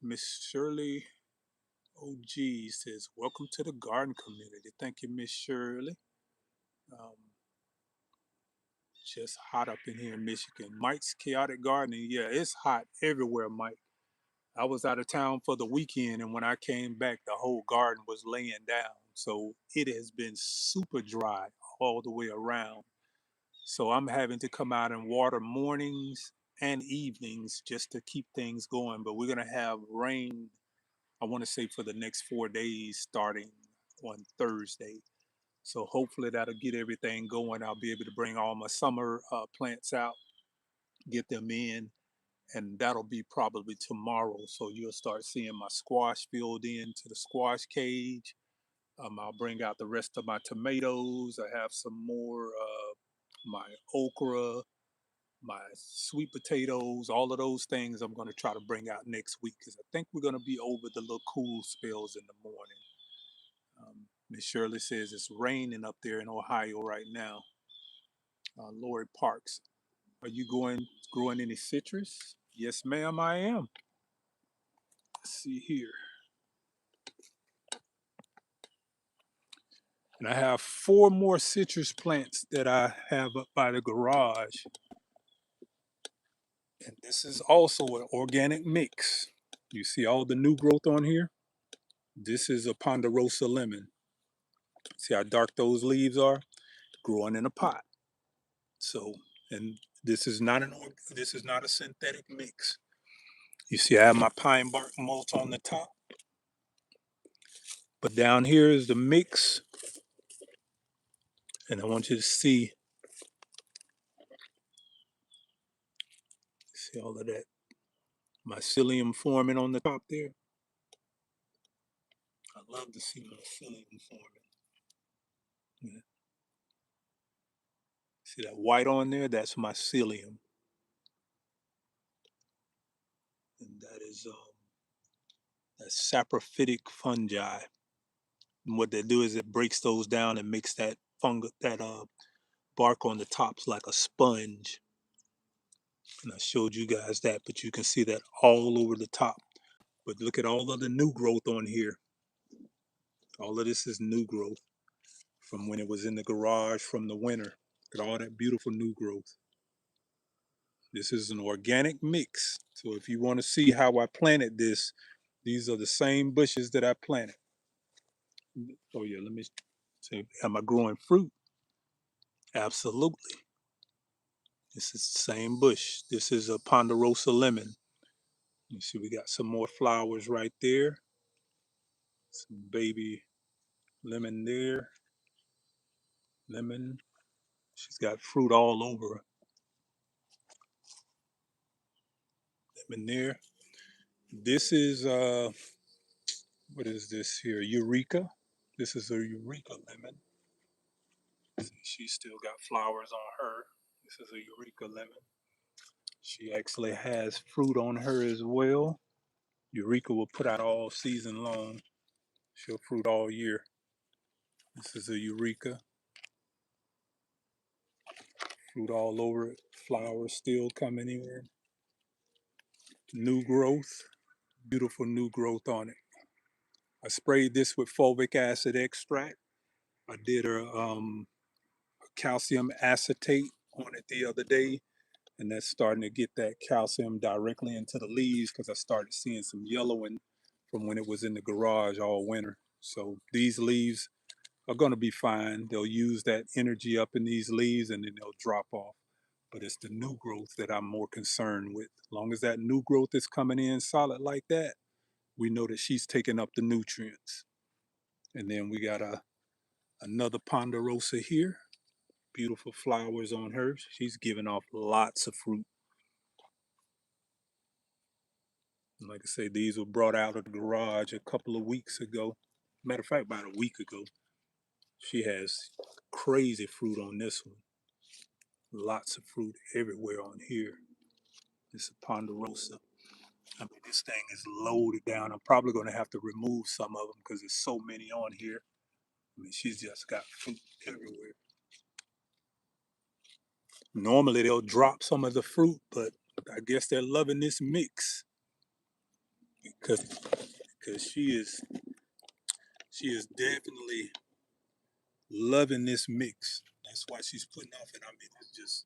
[SPEAKER 1] Miss Shirley OG says, "Welcome to the garden community." Thank you, Miss Shirley. Um, just hot up in here in Michigan. Mike's Chaotic Gardening. Yeah, it's hot everywhere, Mike. I was out of town for the weekend, and when I came back, the whole garden was laying down. So it has been super dry all the way around. So I'm having to come out and water mornings and evenings just to keep things going. But we're going to have rain, I want to say, for the next 4 days starting on Thursday. So hopefully that'll get everything going. I'll be able to bring all my summer plants out, get them in, and that'll be probably tomorrow. So you'll start seeing my squash filled in to the squash cage. I'll bring out the rest of my tomatoes. I have some more my okra, my sweet potatoes, all of those things I'm going to try to bring out next week because I think we're going to be over the little cool spells in the morning. Miss Shirley says it's raining up there in Ohio right now. Lori Parks, are you growing any citrus? Yes, ma'am, I am. Let's see here. And I have 4 more citrus plants that I have up by the garage. And this is also an organic mix. You see all the new growth on here? This is a Ponderosa lemon. See how dark those leaves are? Growing in a pot. So, and this is not a synthetic mix. You see I have my pine bark mulch on the top, but down here is the mix, and I want you to see all of that mycelium forming on the top there. I love to see mycelium forming. Yeah. See that white on there? That's mycelium, and that's saprophytic fungi. And what they do is it breaks those down and makes that bark on the tops like a sponge. And I showed you guys that, but you can see that all over the top. But look at all of the new growth on here. All of this is new growth from when it was in the garage from the winter. Look at all that beautiful new growth. This is an organic mix. So if you want to see how I planted this, these are the same bushes that I planted. Oh yeah, let me say, am I growing fruit? Absolutely. This is the same bush. This is a Ponderosa lemon. You see we got some more flowers right there. Some baby lemon there. Lemon. She's got fruit all over her. Lemon there. This is What is this here? Eureka. This is a Eureka lemon. She still got flowers on her. This is a Eureka lemon. She actually has fruit on her as well. Eureka will put out all season long. She'll fruit all year. This is a Eureka. Fruit all over it. Flowers still coming in. New growth. Beautiful new growth on it. I sprayed this with fulvic acid extract. I did a calcium acetate on it the other day, and that's starting to get that calcium directly into the leaves because I started seeing some yellowing from when it was in the garage all winter. So these leaves are going to be fine. They'll use that energy up in these leaves and then they'll drop off. But it's the new growth that I'm more concerned with. As long as that new growth is coming in solid like that, we know that she's taking up the nutrients. And then we got another ponderosa here. Beautiful flowers on her. She's giving off lots of fruit. And like I say, these were brought out of the garage a couple of weeks ago. Matter of fact, about a week ago. She has crazy fruit on this one. Lots of fruit everywhere on here. It's a ponderosa. I mean, this thing is loaded down. I'm probably going to have to remove some of them because there's so many on here. I mean, she's just got fruit everywhere. Normally, they'll drop some of the fruit, but I guess they're loving this mix because she is definitely loving this mix. That's why she's putting off, and I mean, it's just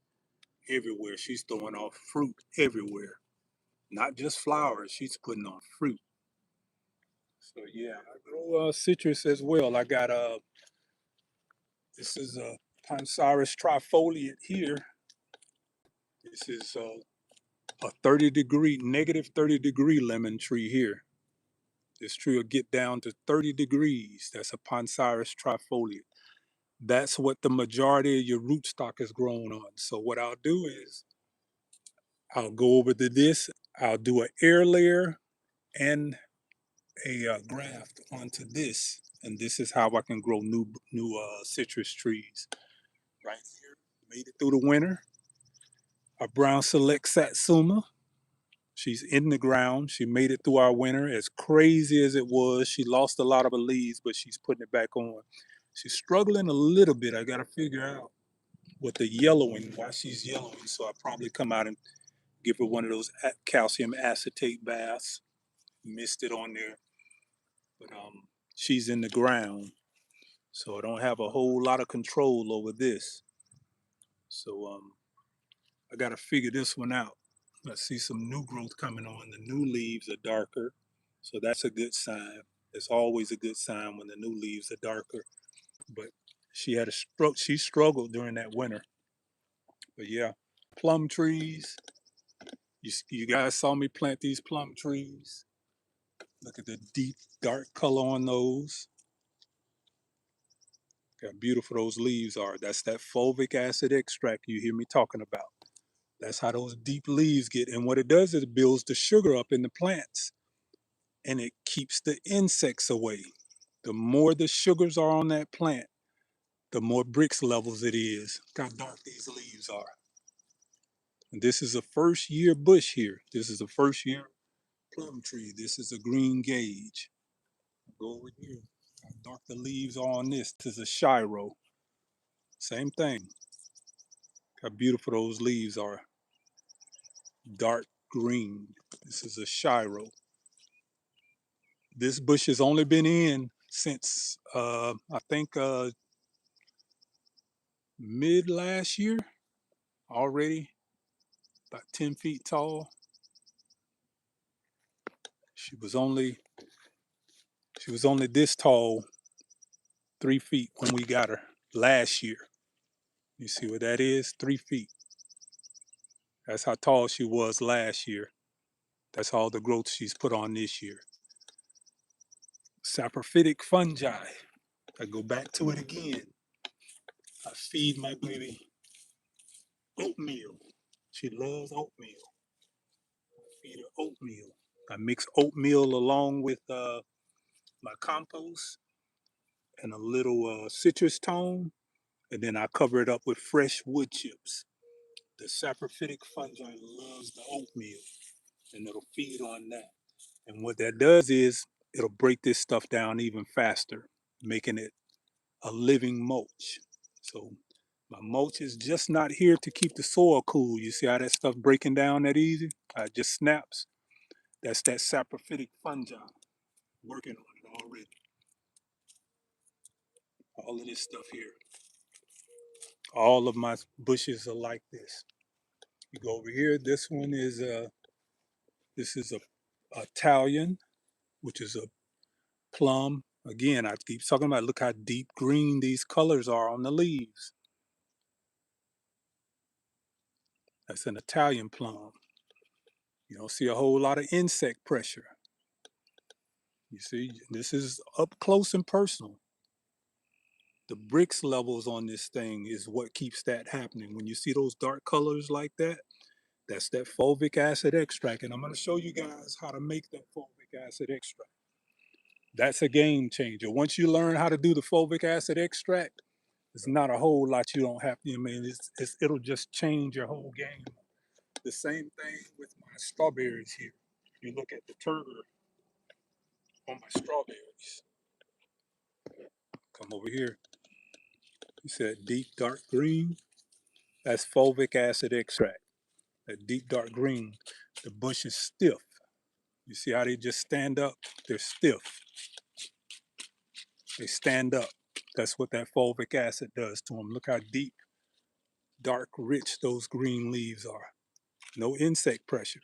[SPEAKER 1] everywhere. She's throwing off fruit everywhere, not just flowers. She's putting on fruit. So yeah, I grow citrus as well. I got this is a Pansaris trifoliate here. This is a 30-degree, negative 30-degree lemon tree here. This tree will get down to 30 degrees. That's a Pansaris trifoliate. That's what the majority of your rootstock is grown on. So what I'll do is I'll go over to this. I'll do an air layer and a graft onto this, and this is how I can grow new citrus trees. Right here, made it through the winter. Our brown select satsuma. She's in the ground. She made it through our winter. As crazy as it was, she lost a lot of her leaves, but she's putting it back on. She's struggling a little bit. I got to figure out what the yellowing, why she's yellowing. So I'll probably come out and give her one of those calcium acetate baths. Missed it on there, but she's in the ground, so I don't have a whole lot of control over this. So I got to figure this one out. I see some new growth coming on. The new leaves are darker, so that's a good sign. It's always a good sign when the new leaves are darker. But she had a stroke. She struggled during that winter. But yeah, plum trees. You guys saw me plant these plum trees. Look at the deep dark color on those. Look how beautiful those leaves are. That's that fulvic acid extract you hear me talking about. That's how those deep leaves get. And what it does is it builds the sugar up in the plants and it keeps the insects away. The more the sugars are on that plant, the more Brix levels it is. Look how dark these leaves are. And this is a first year bush here. This is a first year plum tree. This is a green gauge. Go over here. How dark the leaves are on this. This is a Shiro. Same thing. How beautiful those leaves are. Dark green. This is a Shiro. This bush has only been in since I think mid last year. Already about 10 feet tall. She was only this tall, 3 feet when we got her last year. You see what that is? 3 feet. That's how tall she was last year. That's all the growth she's put on this year. Saprophytic fungi. I go back to it again. I feed my baby oatmeal. She loves oatmeal. I feed her oatmeal. I mix oatmeal along with my compost, and a little citrus tone, and then I cover it up with fresh wood chips. The saprophytic fungi loves the oatmeal, and it'll feed on that. And what that does is it'll break this stuff down even faster, making it a living mulch. So my mulch is just not here to keep the soil cool. You see how that stuff breaking down that easy? It just snaps. That's that saprophytic fungi working on it already. All of this stuff here. All of my bushes are like this. You go over here. This is a Italian, which is a plum. Again, I keep talking about look how deep green these colors are on the leaves. That's an Italian plum. You don't see a whole lot of insect pressure. You see, this is up close and personal. The Brix levels on this thing is what keeps that happening. When you see those dark colors like that, that's that fulvic acid extract. And I'm going to show you guys how to make that fulvic acid extract. That's a game changer. Once you learn how to do the fulvic acid extract, there's not a whole lot you don't have to. I mean, it'll just change your whole game. The same thing with my strawberries here. You look at the turgor on my strawberries. Come over here. You said deep dark green. That's fulvic acid extract. That deep dark green. The bush is stiff. You see how they just stand up? They're stiff. They stand up. That's what that fulvic acid does to them. Look how deep, dark, rich those green leaves are. No insect pressure.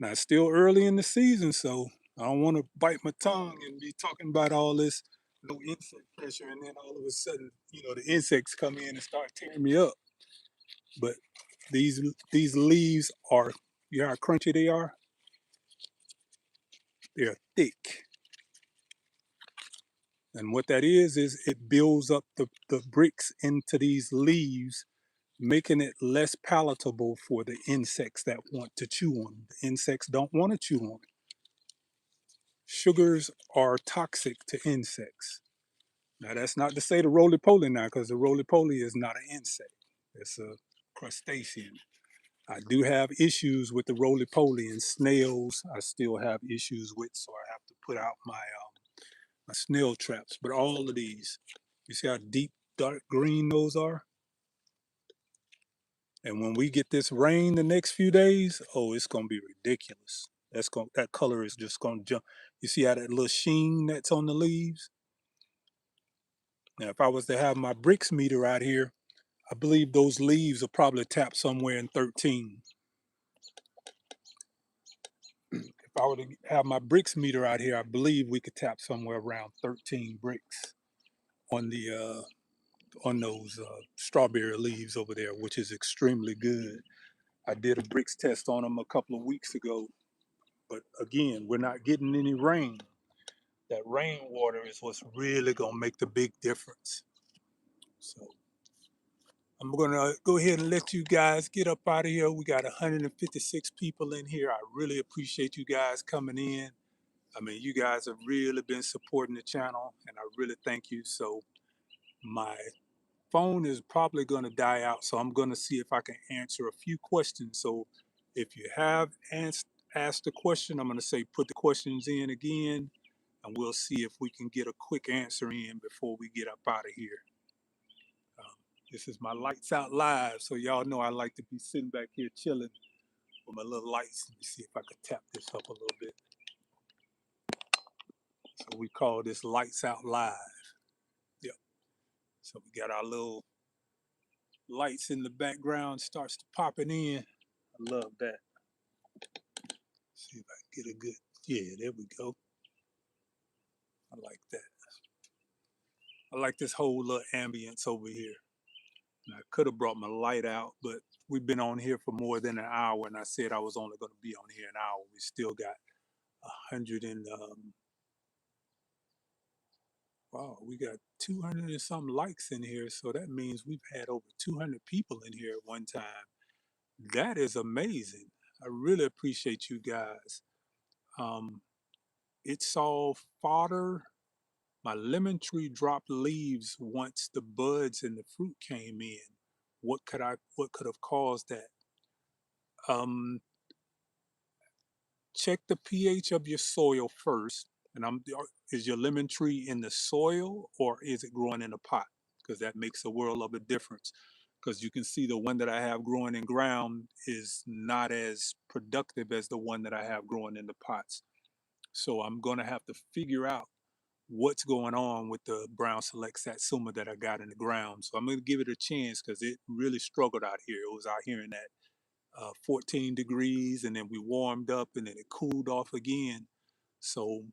[SPEAKER 1] Now it's still early in the season, so I don't want to bite my tongue and be talking about all this no insect pressure, and then all of a sudden, the insects come in and start tearing me up. But these leaves are, you know how crunchy they are? They're thick. And what that is it builds up the bricks into these leaves, making it less palatable for the insects that want to chew on them. The insects don't want to chew on it. Sugars are toxic to insects. Now, that's not to say the roly-poly now, because the roly-poly is not an insect. It's a crustacean. I do have issues with the roly-poly, and snails I still have issues with, so I have to put out my snail traps. But all of these, you see how deep, dark green those are? And when we get this rain the next few days, oh, it's gonna be ridiculous. That color is just gonna jump. You see how that little sheen that's on the leaves? Now, if I was to have my Brix meter out here, I believe those leaves will probably tap somewhere in 13. If I were to have my Brix meter out here, I believe we could tap somewhere around 13 bricks on the on those strawberry leaves over there, which is extremely good. I did a Brix test on them a couple of weeks ago, but again, we're not getting any rain. That rainwater is what's really gonna make the big difference. So I'm gonna go ahead and let you guys get up out of here. We got 156 people in here. I really appreciate you guys coming in. I mean, you guys have really been supporting the channel, and I really thank you. So my phone is probably gonna die out, so I'm gonna see if I can answer a few questions. So if you have asked a question, I'm gonna say put the questions in again, and we'll see if we can get a quick answer in before we get up out of here. Um, this is my lights out live, so y'all know I like to be sitting back here chilling with my little lights. Let me see if I can tap this up a little bit. So we call this lights out live. Yep. So we got our little lights in the background starts to popping in. I love that. See if I can get a good, yeah, there we go. I like that. I like this whole little ambience over here. And I could have brought my light out, but we've been on here for more than an hour, and I said I was only going to be on here an hour. We still got 100 and wow, we got 200 and some likes in here, so that means we've had over 200 people in here at one time. That is amazing. I really appreciate you guys. Um, It's all fodder. My lemon tree dropped leaves once the buds and the fruit came in. What could have caused that? Um, Check the pH of your soil first. And is your lemon tree in the soil or is it growing in a pot? Because that makes a world of a difference. Because you can see the one that I have growing in ground is not as productive as the one that I have growing in the pots. So I'm going to have to figure out what's going on with the brown select satsuma that I got in the ground. So I'm going to give it a chance because it really struggled out here. It was out here in that 14 degrees, and then we warmed up, and then it cooled off again. So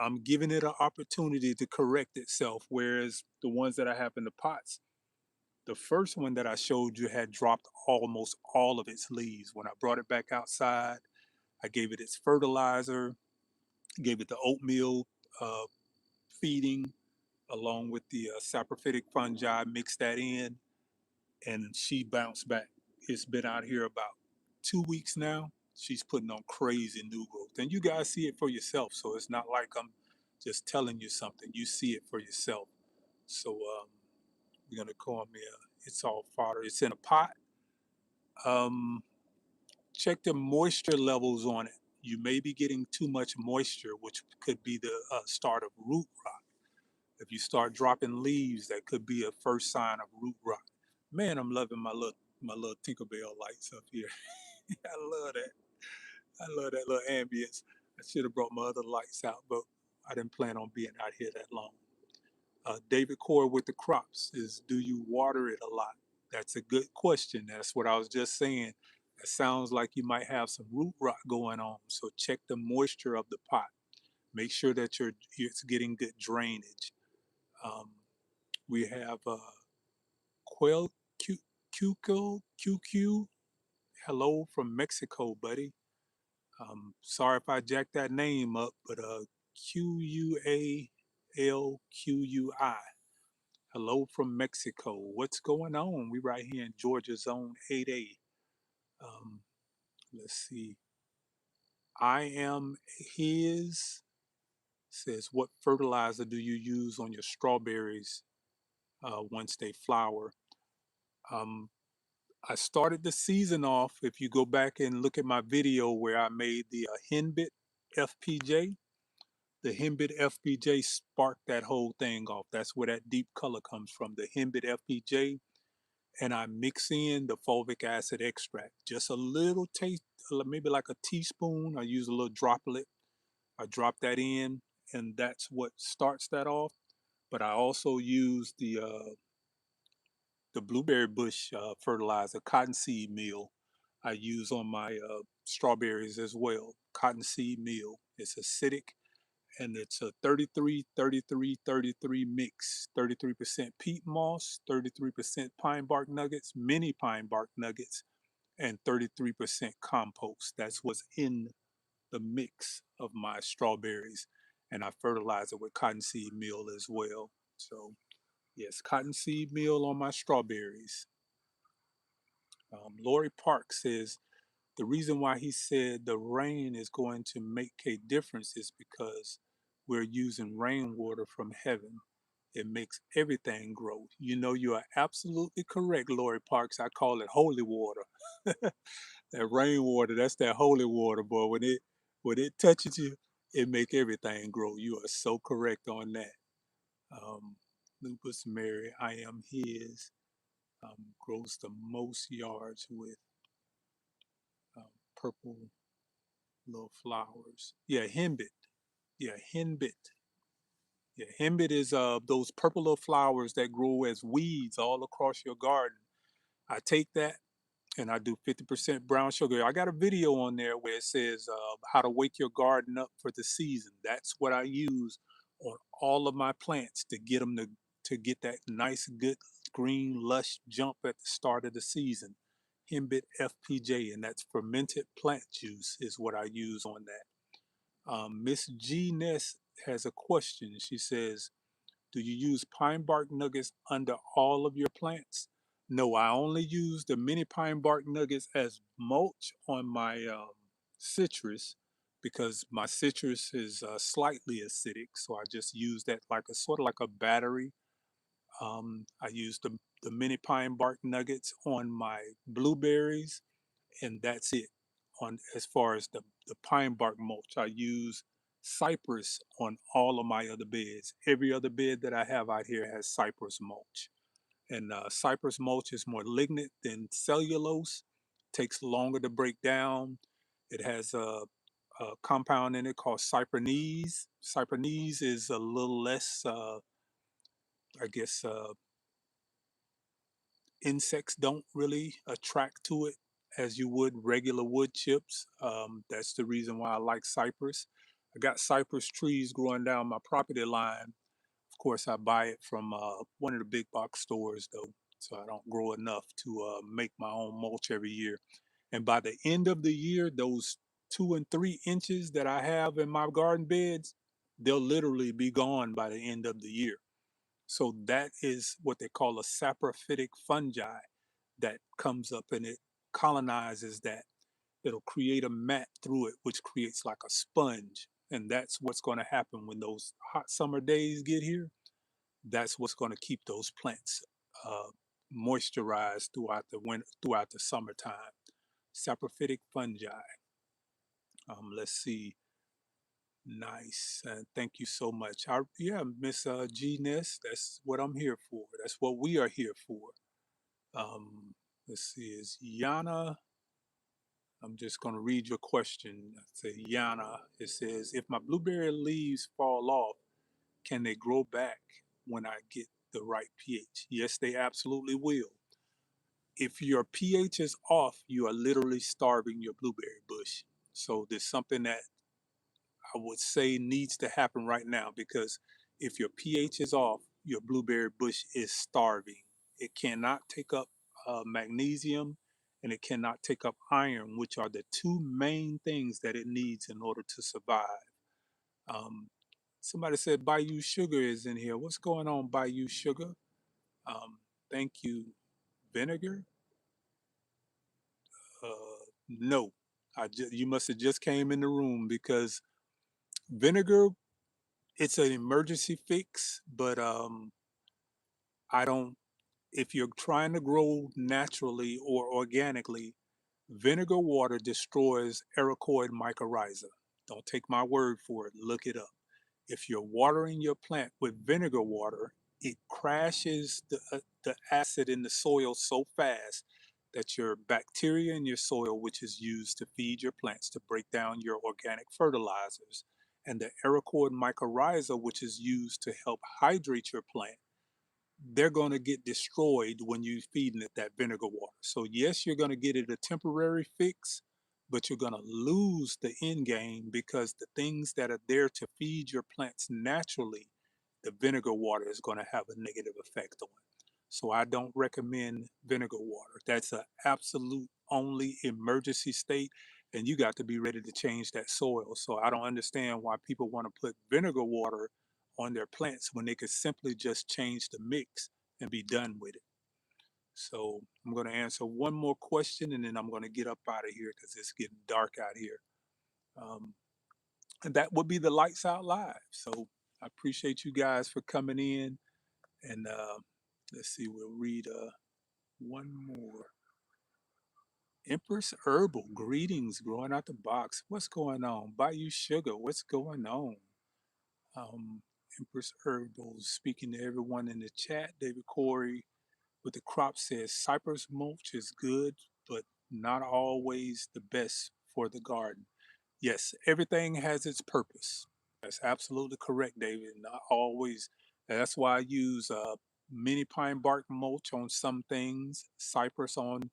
[SPEAKER 1] I'm giving it an opportunity to correct itself. Whereas the ones that I have in the pots, the first one that I showed you had dropped almost all of its leaves. When I brought it back outside, I gave it its fertilizer, gave it the oatmeal uh, feeding along with the saprophytic fungi, mixed that in, and she bounced back. It's been out here about 2 weeks now. She's putting on crazy new growth, and you guys see it for yourself. So it's not like I'm just telling you something. You see it for yourself. So you're gonna call me. It's all fodder. It's in a pot. Um, Check the moisture levels on it. You may be getting too much moisture, which could be the start of root rot. If you start dropping leaves, that could be a first sign of root rot. Man, I'm loving my little Tinkerbell lights up here. I love that. I love that little ambience. I should have brought my other lights out, but I didn't plan on being out here that long. David Core with the crops is, do you water it a lot? That's a good question. That's what I was just saying. It sounds like you might have some root rot going on. So check the moisture of the pot. Make sure that it's getting good drainage. Um, we have Quel Q, QQ. Hello from Mexico, buddy. Sorry if I jacked that name up, but QUALQUI. Hello from Mexico. What's going on? We right here in Georgia Zone 8A. Um, let's see. I am his says, what fertilizer do you use on your strawberries once they flower? Um, I started the season off. If you go back and look at my video where I made the Henbit FPJ, the Henbit FPJ sparked that whole thing off. That's where that deep color comes from, the Henbit FPJ. And I mix in the fulvic acid extract, just a little taste, maybe like a teaspoon. I use a little droplet. I drop that in, and that's what starts that off. But I also use the blueberry bush fertilizer, cottonseed meal. I use on my strawberries as well. Cottonseed meal. It's acidic and it's a 33 mix. 33% peat moss, 33% pine bark nuggets, mini pine bark nuggets, and 33% compost. That's what's in the mix of my strawberries. And I fertilize it with cottonseed meal as well. So, yes, cottonseed meal on my strawberries. Lori Park says the reason why he said the rain is going to make a difference is because we're using rainwater from heaven. It makes everything grow. You know, you are absolutely correct, Lori Parks. I call it holy water. That rainwater, that's that holy water, boy. When it touches you, it make everything grow. You are so correct on that. Um, Lupus Mary, I am his. Grows the most yards with purple little flowers. Yeah, henbit. Yeah, henbit. Yeah, henbit is those purple little flowers that grow as weeds all across your garden. I take that and I do 50% brown sugar. I got a video on there where it says how to wake your garden up for the season. That's what I use on all of my plants to get them to get that nice, good, green, lush jump at the start of the season. Henbit FPJ, and that's fermented plant juice, is what I use on that. Miss G Ness has a question. She says, do you use pine bark nuggets under all of your plants? No, I only use the mini pine bark nuggets as mulch on my citrus, because my citrus is slightly acidic. So I just use that like a sort of like a battery. I use the mini pine bark nuggets on my blueberries, and that's it. On as far as the pine bark mulch, I use cypress on all of my other beds. Every other bed that I have out here has cypress mulch, and cypress mulch is more lignant than cellulose. Takes longer to break down. It has a compound in it called cypernese. Cypernese is a little less, I guess, insects don't really attract to it as you would regular wood chips. That's the reason why I like cypress. I got cypress trees growing down my property line. Of course, I buy it from one of the big box stores, though, so I don't grow enough to make my own mulch every year. And by the end of the year, those 2 and 3 inches that I have in my garden beds, they'll literally be gone by the end of the year. So that is what they call a saprophytic fungi that comes up and it colonizes that. It'll create a mat through it, which creates like a sponge. And that's what's going to happen when those hot summer days get here. That's what's going to keep those plants uh, moisturized throughout the winter, throughout the summertime. Saprophytic fungi. Let's see. Nice. Thank you so much. Yeah, Miss G Ness, that's what I'm here for. That's what we are here for. Um, let's see, is Yana, I'm just going to read your question. I say, Yana, it says, if my blueberry leaves fall off, can they grow back when I get the right pH? Yes, they absolutely will. If your pH is off, you are literally starving your blueberry bush. So there's something that I would say needs to happen right now, because if your pH is off, your blueberry bush is starving. It cannot take up magnesium and it cannot take up iron, which are the two main things that it needs in order to survive. Um, Somebody said Bayou Sugar is in here. What's going on, Bayou Sugar? Um, Thank you. Vinegar? No. You must have just came in the room, because vinegar, it's an emergency fix, but I don't, if you're trying to grow naturally or organically, vinegar water destroys Ericoid mycorrhiza. Don't take my word for it, look it up. If you're watering your plant with vinegar water, it crashes the acid in the soil so fast that your bacteria in your soil, which is used to feed your plants to break down your organic fertilizers, and the Ericoid mycorrhiza, which is used to help hydrate your plant, they're going to get destroyed when you feeding it that vinegar water. So yes, you're going to get it a temporary fix, but you're going to lose the end game, because the things that are there to feed your plants naturally, the vinegar water is going to have a negative effect on it. So I don't recommend vinegar water. That's an absolute only emergency state, and you got to be ready to change that soil. So I don't understand why people want to put vinegar water on their plants when they could simply just change the mix and be done with it. So I'm going to answer one more question, and then I'm going to get up out of here because it's getting dark out here. Um, and that would be the Lights Out Live. So I appreciate you guys for coming in. And let's see, we'll read one more. Empress Herbal, greetings, growing out the box. What's going on? Bayou Sugar, what's going on? Um, Empress Herbal, speaking to everyone in the chat. David Corey with the crop says cypress mulch is good, but not always the best for the garden. Yes, everything has its purpose. That's absolutely correct, David. Not always. That's why I use mini pine bark mulch on some things, cypress on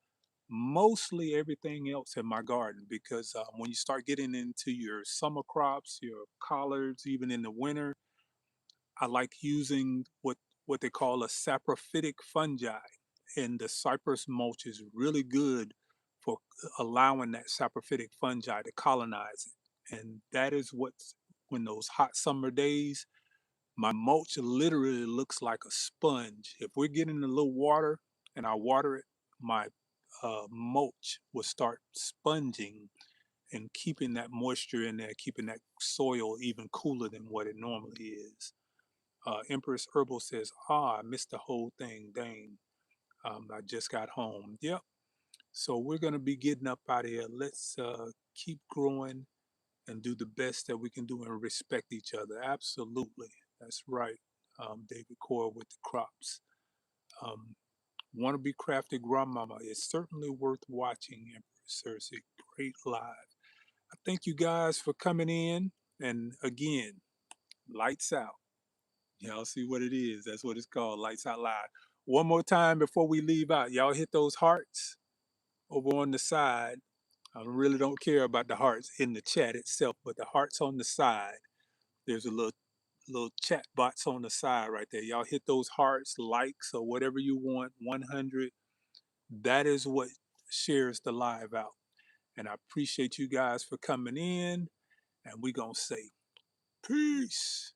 [SPEAKER 1] mostly everything else in my garden, because when you start getting into your summer crops, your collards, even in the winter, I like using what they call a saprophytic fungi, and the cypress mulch is really good for allowing that saprophytic fungi to colonize it. And that is what's, when those hot summer days, my mulch literally looks like a sponge. If we're getting a little water and I water it, my mulch will start sponging, and keeping that moisture in there, keeping that soil even cooler than what it normally is. Empress Herbal says, I missed the whole thing. Dang. I just got home. Yep. So we're going to be getting up out of here. Let's keep growing and do the best that we can do and respect each other. Absolutely. That's right. David Core with the crops. Um, Want to be crafty grandmama. It's certainly worth watching, Empress Cersei. Great live. I thank you guys for coming in. And again, lights out. Y'all see what it is. That's what it's called. Lights out live. One more time before we leave out. Y'all hit those hearts over on the side. I really don't care about the hearts in the chat itself, but the hearts on the side. There's a little chat box on the side right there. Y'all hit those hearts, likes, or whatever you want. 100. That is what shares the live out. And I appreciate you guys for coming in. And we gonna say peace.